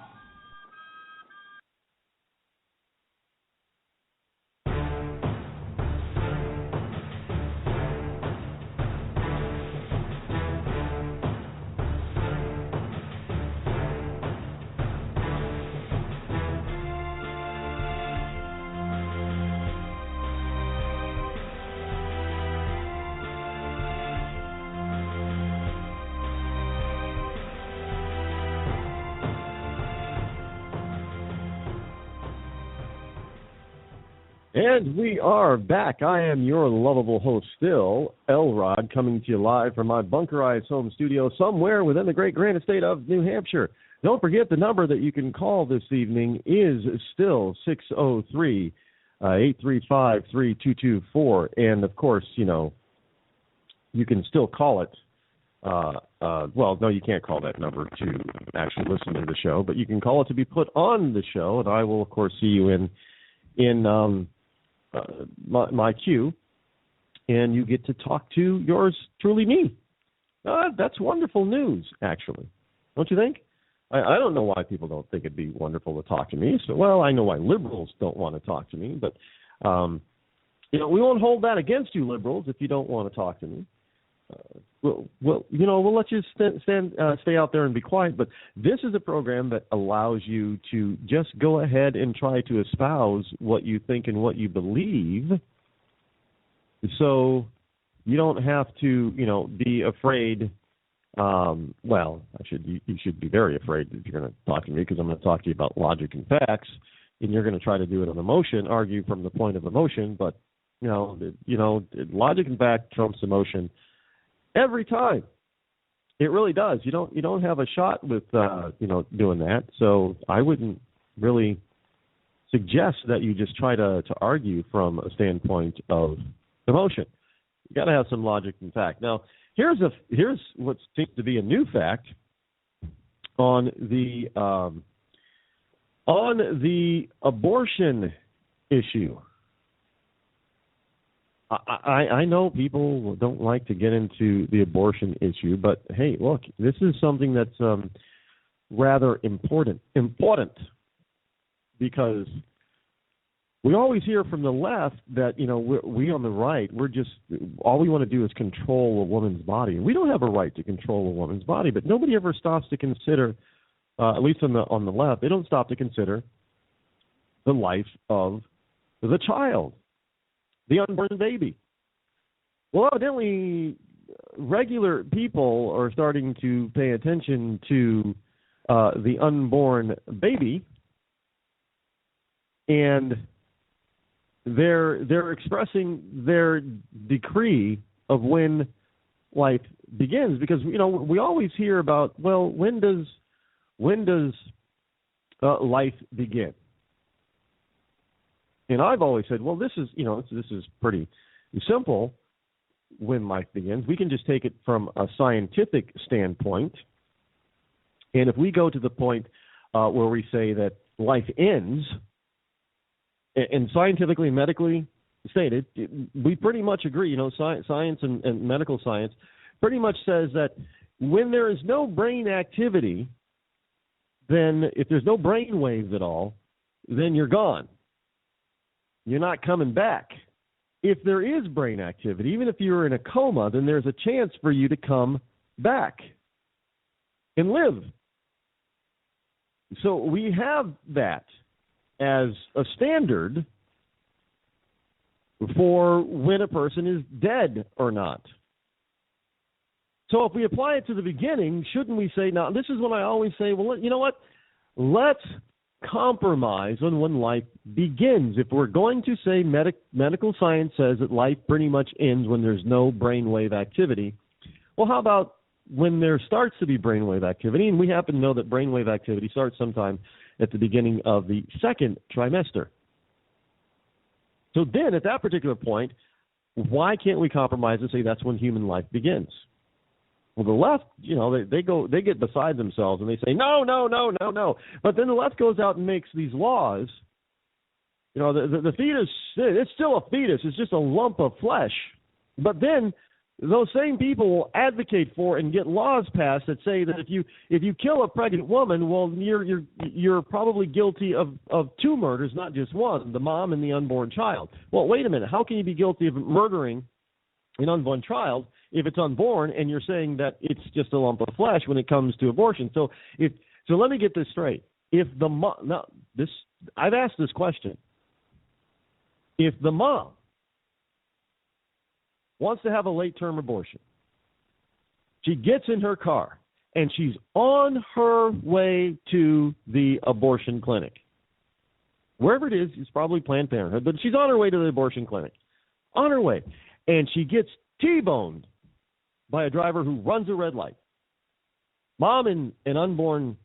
And we are back. I am your lovable host still, Elrod, coming to you live from my bunkerized home studio somewhere within the great grand state of New Hampshire. Don't forget the number that you can call this evening is still 603-835-3224. And, of course, you know, you can still call it. Well, no, you can't call that number to actually listen to the show, but you can call it to be put on the show, and I will, of course, see you in my queue, and you get to talk to yours truly, me. That's wonderful news, actually. Don't you think? I don't know why people don't think it'd be wonderful to talk to me. So, well, I know why liberals don't want to talk to me, but you know, we won't hold that against you, liberals, if you don't want to talk to me. Well, you know, we'll let you stay out there and be quiet, but this is a program that allows you to just go ahead and try to espouse what you think and what you believe, so you don't have to, you know, be afraid. Well, you should be very afraid if you're going to talk to me, because I'm going to talk to you about logic and facts, and you're going to try to do it on emotion, argue from the point of emotion, but you know, logic and fact trumps emotion. Every time, it really does. You don't have a shot with doing that. So I wouldn't really suggest that you just try to argue from a standpoint of emotion. You got to have some logic and fact. Now, here's what seems to be a new fact on the abortion issue. I know people don't like to get into the abortion issue, but hey, look, this is something that's rather important, because we always hear from the left that, you know, we on the right, we're just, all we want to do is control a woman's body. And we don't have a right to control a woman's body, but nobody ever stops to consider, at least on the left, they don't stop to consider the life of the child, the unborn baby. Well, evidently, regular people are starting to pay attention to the unborn baby, and they're expressing their decree of when life begins, because, you know, we always hear about, well, when does life begin? And I've always said, well, this is pretty simple. When life begins, we can just take it from a scientific standpoint, and if we go to the point where we say that life ends, and scientifically and medically stated, we pretty much agree. You know, science and medical science pretty much says that when there is no brain activity, then if there's no brain waves at all, then you're gone. You're not coming back. If there is brain activity, even if you're in a coma, then there's a chance for you to come back and live. So we have that as a standard for when a person is dead or not. So if we apply it to the beginning, shouldn't we say, now this is when I always say, well, you know what, let's compromise on when life begins. If we're going to say medical science says that life pretty much ends when there's no brainwave activity, well, how about when there starts to be brainwave activity? And we happen to know that brainwave activity starts sometime at the beginning of the second trimester. So then, at that particular point, why can't we compromise and say that's when human life begins? Well, the left, you know, they get beside themselves and they say, no. But then the left goes out and makes these laws. You know, the fetus, it's still a fetus. It's just a lump of flesh. But then those same people will advocate for and get laws passed that say that if you kill a pregnant woman, well, you're probably guilty of two murders, not just one, the mom and the unborn child. Well, wait a minute. How can you be guilty of murdering an unborn child if it's unborn, and you're saying that it's just a lump of flesh when it comes to abortion? So let me get this straight. I've asked this question. If the mom wants to have a late-term abortion, she gets in her car and she's on her way to the abortion clinic, Wherever it is, it's probably Planned Parenthood, but she's on her way to the abortion clinic. On her way. And she gets T-boned by a driver who runs a red light. Mom and an unborn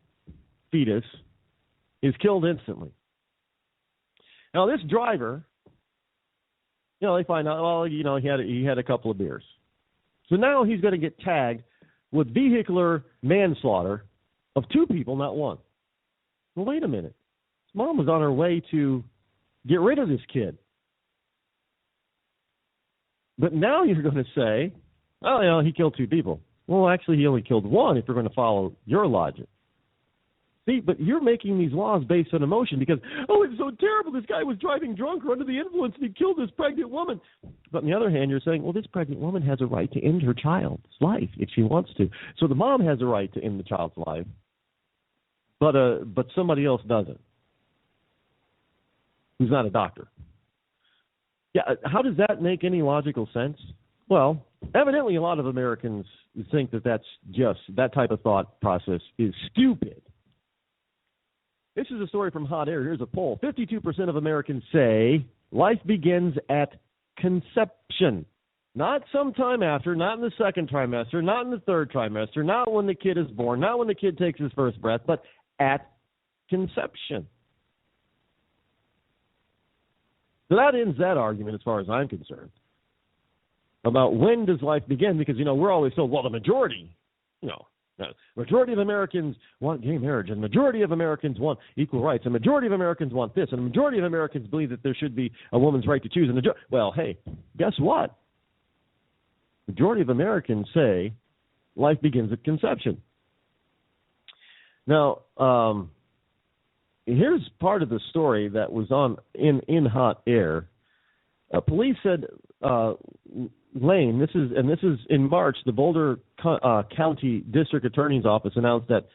fetus is killed instantly. Now, this driver, they find out, well, he had a couple of beers. So now he's going to get tagged with vehicular manslaughter of 2 people, not 1. Well, wait a minute. His mom was on her way to get rid of this kid. But now you're going to say, oh, he killed 2 people. Well, actually, he only killed 1 if you're going to follow your logic. See, but you're making these laws based on emotion because, it's so terrible. This guy was driving drunk or under the influence and he killed this pregnant woman. But on the other hand, you're saying, well, this pregnant woman has a right to end her child's life if she wants to. So the mom has a right to end the child's life, but somebody else doesn't, who's not a doctor. Yeah, how does that make any logical sense? Well, evidently a lot of Americans think that type of thought process is stupid. This is a story from Hot Air. Here's a poll. 52% of Americans say life begins at conception. Not sometime after, not in the second trimester, not in the third trimester, not when the kid is born, not when the kid takes his first breath, but at conception. So that ends that argument as far as I'm concerned about when does life begin, because, we're always told, well, the majority, majority of Americans want gay marriage, and the majority of Americans want equal rights, and the majority of Americans want this, and the majority of Americans believe that there should be a woman's right to choose. Well, hey, guess what? Majority of Americans say life begins at conception. Now, here's part of the story that was in Hot Air. Police said Lane, this is in March, the Boulder County District Attorney's Office announced that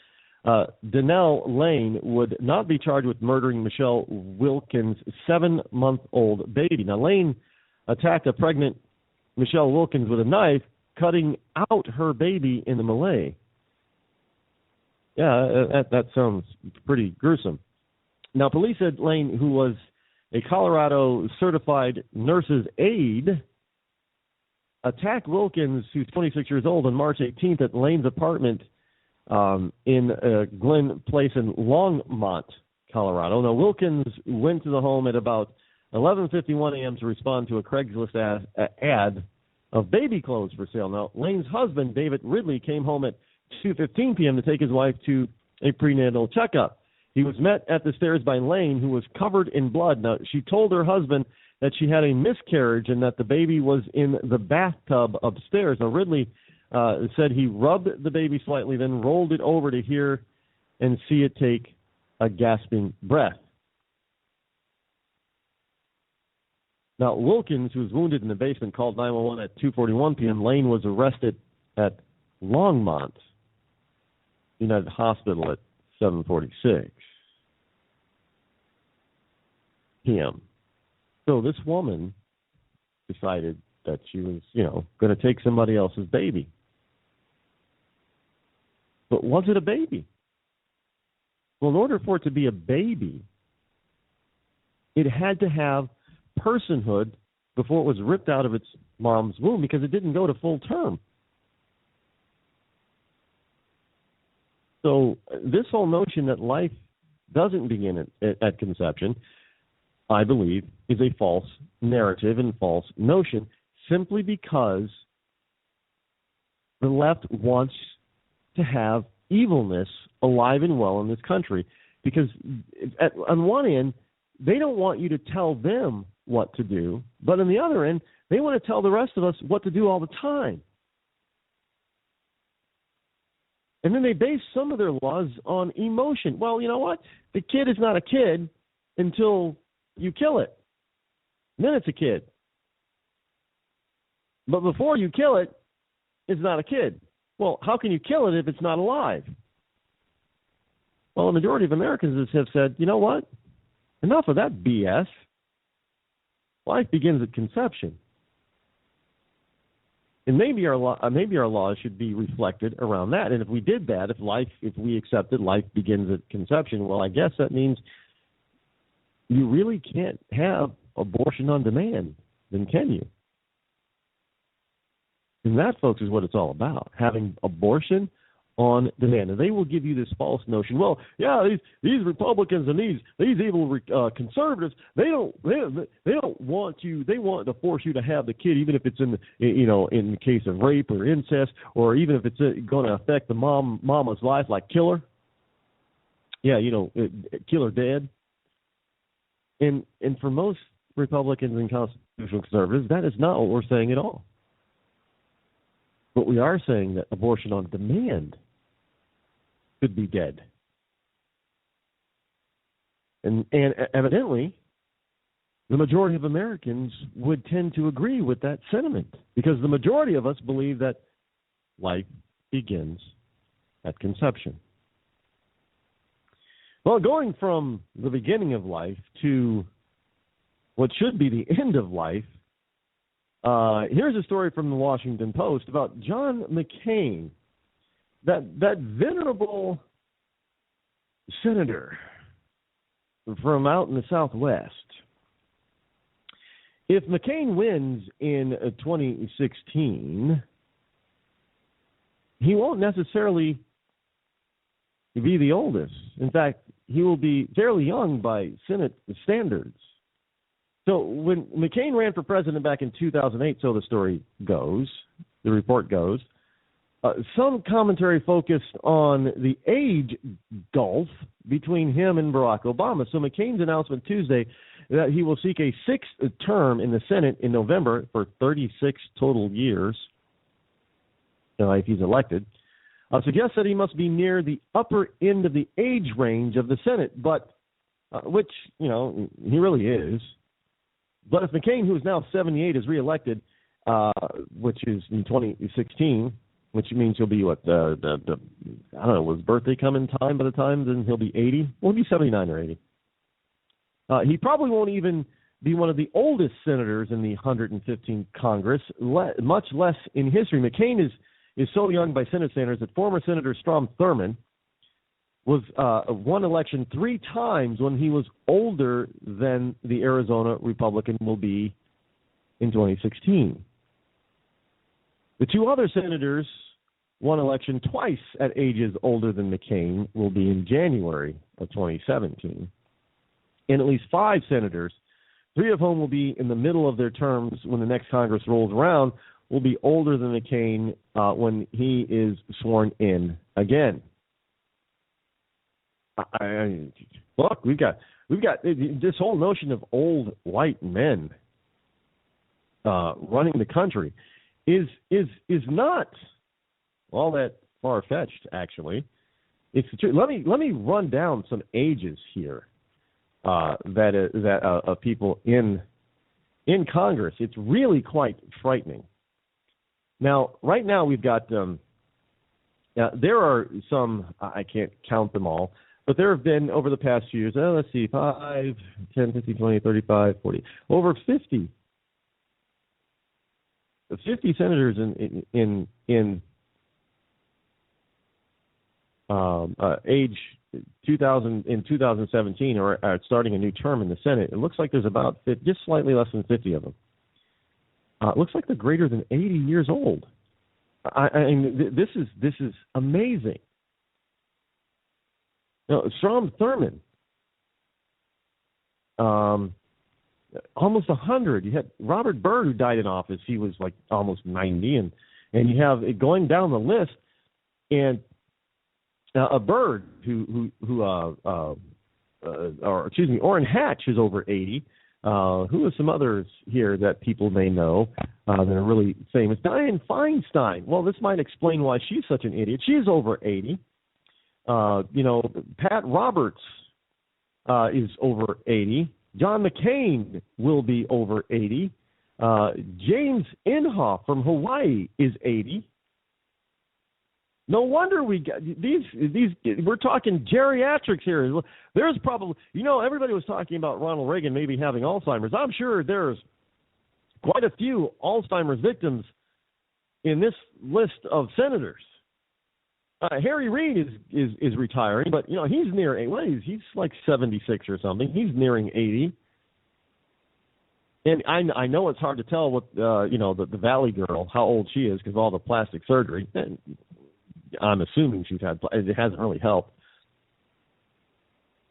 Donnell Lane would not be charged with murdering Michelle Wilkins' 7-month-old baby. Now, Lane attacked a pregnant Michelle Wilkins with a knife, cutting out her baby in the melee. Yeah, that sounds pretty gruesome. Now, police said Lane, who was a Colorado certified nurse's aide, attacked Wilkins, who's 26 years old, on March 18th at Lane's apartment in Glen Place in Longmont, Colorado. Now, Wilkins went to the home at about 11:51 a.m. to respond to a Craigslist ad of baby clothes for sale. Now, Lane's husband, David Ridley, came home at 2:15 p.m. to take his wife to a prenatal checkup. He was met at the stairs by Lane, who was covered in blood. Now, she told her husband that she had a miscarriage and that the baby was in the bathtub upstairs. Now, Ridley said he rubbed the baby slightly, then rolled it over to hear and see it take a gasping breath. Now, Wilkins, who was wounded in the basement, called 911 at 2:41 p.m. Lane was arrested at Longmont United Hospital at 7:46 p.m. So this woman decided that she was, going to take somebody else's baby. But was it a baby? Well, in order for it to be a baby, it had to have personhood before it was ripped out of its mom's womb, because it didn't go to full term. So this whole notion that life doesn't begin at conception, I believe, is a false narrative and false notion, simply because the left wants to have evilness alive and well in this country. Because on one end, they don't want you to tell them what to do, but on the other end, they want to tell the rest of us what to do all the time. And then they base some of their laws on emotion. Well, you know what? The kid is not a kid until you kill it. And then it's a kid. But before you kill it, it's not a kid. Well, how can you kill it if it's not alive? Well, the majority of Americans have said, you know what? Enough of that BS. Life begins at conception. And maybe our laws should be reflected around that. And if we did that, if we accepted life begins at conception, well, I guess that means you really can't have abortion on demand, then can you? And that, folks, is what it's all about, having abortion on demand. And they will give you this false notion, well, yeah, these Republicans and these evil conservatives, they don't want you, they want to force you to have the kid, even if it's in the case of rape or incest, or even if it's going to affect the mama's life, like kill her. Yeah, kill her dead. And for most Republicans and constitutional conservatives, that is not what we're saying at all. But we are saying that abortion on demand could be dead. And evidently, the majority of Americans would tend to agree with that sentiment, because the majority of us believe that life begins at conception. Well, going from the beginning of life to what should be the end of life, here's a story from the Washington Post about John McCain, that venerable senator from out in the Southwest. If McCain wins in 2016, he won't necessarily be the oldest. In fact, he will be fairly young by Senate standards. So when McCain ran for president back in 2008, so the story goes, the report goes, some commentary focused on the age gulf between him and Barack Obama. So McCain's announcement Tuesday that he will seek a sixth term in the Senate in November for 36 total years, if he's elected, suggests that he must be near the upper end of the age range of the Senate, but which, he really is. But if McCain, who is now 78, is reelected, which is in 2016, which means he'll be I don't know, will his birthday come in time by the time then he'll be 80? Well, he'll be 79 or 80. He probably won't even be one of the oldest senators in the 115th Congress, much less in history. McCain is so young by Senate standards that former Senator Strom Thurmond was won election 3 times when he was older than the Arizona Republican will be in 2016. The 2 other senators won election twice at ages older than McCain will be in January of 2017. And at least 5 senators, 3 of whom will be in the middle of their terms when the next Congress rolls around, will be older than McCain when he is sworn in again. Look, we've got this whole notion of old white men running the country is not all that far-fetched, actually. It's true. Let me run down some ages here that of people in Congress. It's really quite frightening. Now, right now we've got there are some, I can't count them all, but there have been over the past few years, let's see, 5, 10, 15, 20, 35, 40, over 50 senators in age 2017 are starting a new term in the Senate. It looks like there's about just slightly less than 50 of them. It looks like they're greater than 80 years old. I mean, this is amazing. Strom Thurmond, almost 100. You had Robert Byrd, who died in office. He was like almost 90, and you have it going down the list, and a Byrd Orrin Hatch is over 80. Who are some others here that people may know that are really famous? Dianne Feinstein. Well, this might explain why she's such an idiot. She's over 80. Pat Roberts is over 80. John McCain will be over 80. James Inhofe from Hawaii is 80. No wonder we got these. We're talking geriatrics here. There's probably, everybody was talking about Ronald Reagan maybe having Alzheimer's. I'm sure there's quite a few Alzheimer's victims in this list of senators. Harry Reid is retiring, but he's near he's like 76 or something. He's nearing 80. And I know it's hard to tell what the Valley girl, how old she is because of all the plastic surgery. And I'm assuming it hasn't really helped.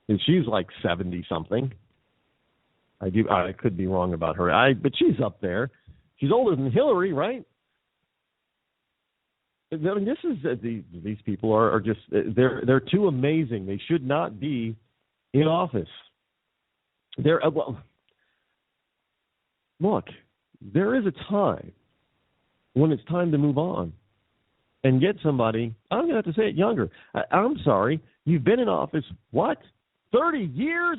And she's like 70 something. I could be wrong about her. But she's up there. She's older than Hillary, right? I mean, these people are just they're too amazing. They should not be in office. Look, there is a time when it's time to move on and get somebody. I'm going to have to say it younger. I'm sorry, you've been in office 30 years?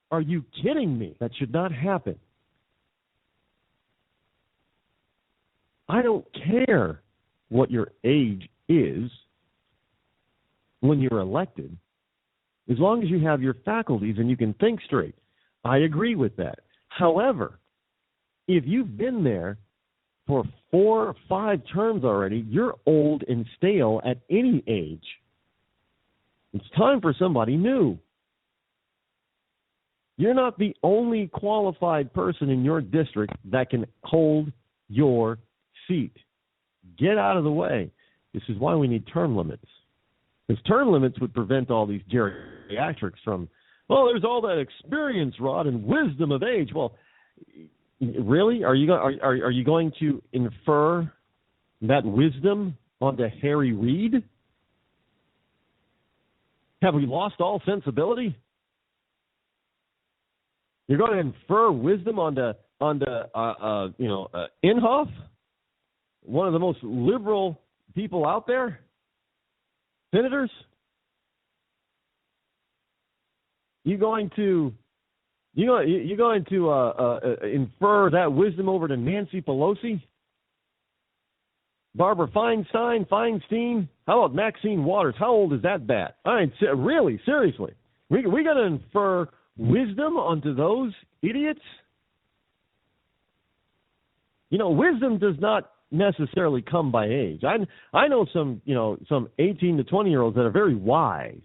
Are you kidding me? That should not happen. I don't care what your age is when you're elected, as long as you have your faculties and you can think straight. I agree with that. However, if you've been there for 4 or 5 terms already, you're old and stale at any age. It's time for somebody new. You're not the only qualified person in your district that can hold your seat. Get out of the way. This is why we need term limits. Because term limits would prevent all these geriatrics from, there's all that experience, Rod, and wisdom of age. Well, really? Are you going to infer that wisdom onto Harry Reid? Have we lost all sensibility? You're going to infer wisdom onto Inhofe, one of the most liberal people out there, senators. You're going to infer that wisdom over to Nancy Pelosi, Barbara Feinstein? How about Maxine Waters? How old is that bat? I mean, really, seriously, we got to infer wisdom onto those idiots? Wisdom does not necessarily come by age. I know some 18 to 20-year-olds that are very wise.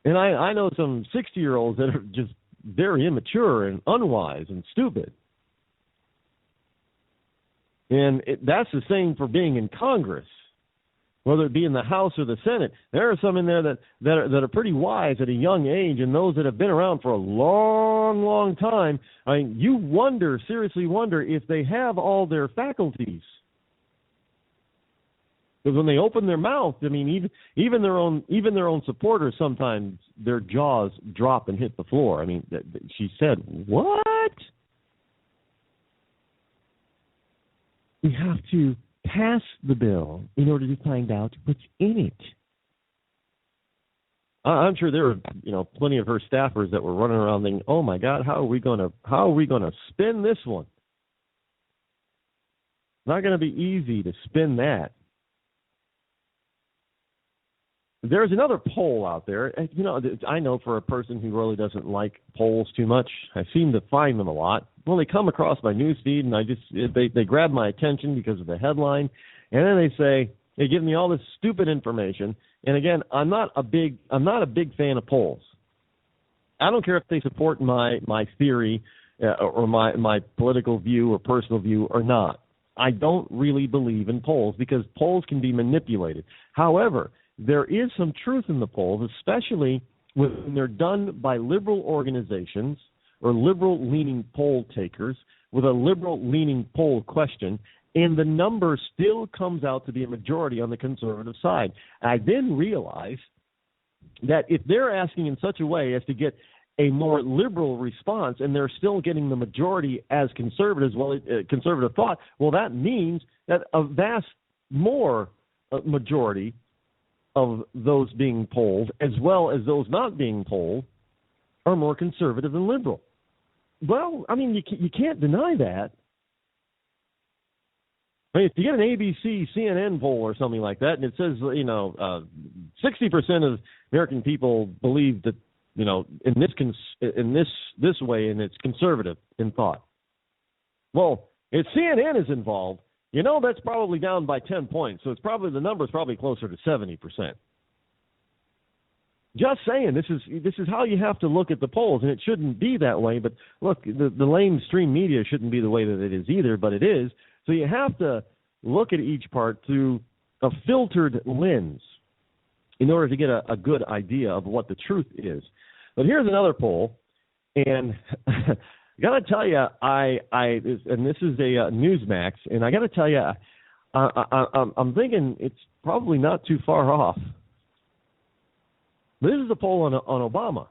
And I know some 60-year-olds that are just very immature and unwise and stupid. And that's the same for being in Congress, whether it be in the House or the Senate. There are some in there that are pretty wise at a young age, and those that have been around for a long, long time. I mean, you seriously wonder if they have all their faculties. Because when they open their mouth, I mean, even their own supporters, sometimes their jaws drop and hit the floor. I mean, she said, "What?" We have to pass the bill in order to find out what's in it. I'm sure there were, plenty of her staffers that were running around thinking, "Oh my God, how are we going to spin this one?" It's not going to be easy to spin that. There's another poll out there. I know for a person who really doesn't like polls too much, I seem to find them a lot. Well, they come across my newsfeed, and they grab my attention because of the headline, and then they give me all this stupid information. And again, I'm not a big fan of polls. I don't care if they support my theory or my political view or personal view or not. I don't really believe in polls because polls can be manipulated. However, there is some truth in the polls, especially when they're done by liberal organizations or liberal-leaning poll takers with a liberal-leaning poll question, and the number still comes out to be a majority on the conservative side. I then realize that if they're asking in such a way as to get a more liberal response and they're still getting the majority as conservatives, conservative thought, well, that means that a vast more majority of those being polled, as well as those not being polled, are more conservative than liberal. Well, I mean, you can't deny that. I mean, if you get an ABC, CNN poll or something like that, and it says, 60% of American people believe that, in this way, and it's conservative in thought. Well, if CNN is involved, You know that's probably down by 10 points, so the number's probably closer to 70%. Just saying, this is how you have to look at the polls, and it shouldn't be that way. But look, the mainstream media shouldn't be the way that it is either, but it is. So you have to look at each part through a filtered lens in order to get a good idea of what the truth is. But here's another poll, and I got to tell you, and this is a Newsmax, and I got to tell you, I'm thinking it's probably not too far off. This is a poll on Obama,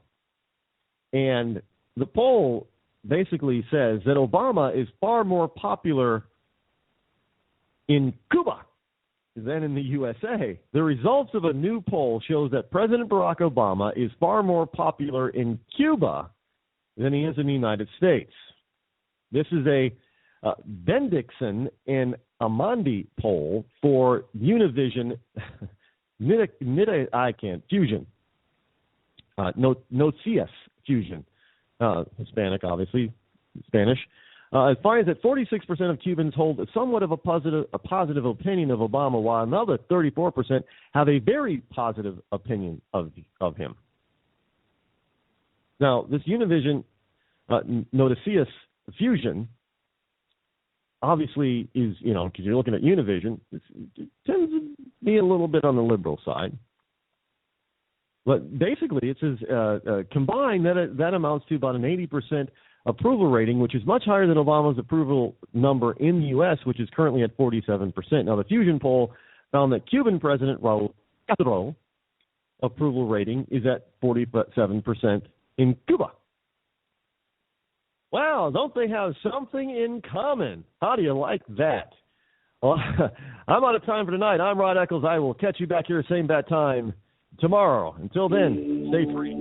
and the poll basically says that Obama is far more popular in Cuba than in the USA. The results of a new poll shows that President Barack Obama is far more popular in Cuba than he is in the United States. This is a Bendixson and Amandi poll for Univision Fusion. Noticias Fusion, Hispanic, obviously, Spanish. It finds that 46% of Cubans hold somewhat of a positive opinion of Obama, while another 34% have a very positive opinion of him. Now, this Univision Noticias Fusion obviously is, because you're looking at Univision, it tends to be a little bit on the liberal side. But basically, it says combined, that amounts to about an 80% approval rating, which is much higher than Obama's approval number in the U.S., which is currently at 47%. Now, the Fusion poll found that Cuban President Raul Castro approval rating is at 47% in Cuba. Wow, don't they have something in common? How do you like that? Well, I'm out of time for tonight. I'm Rod Eccles. I will catch you back here same bat time tomorrow. Until then, stay free.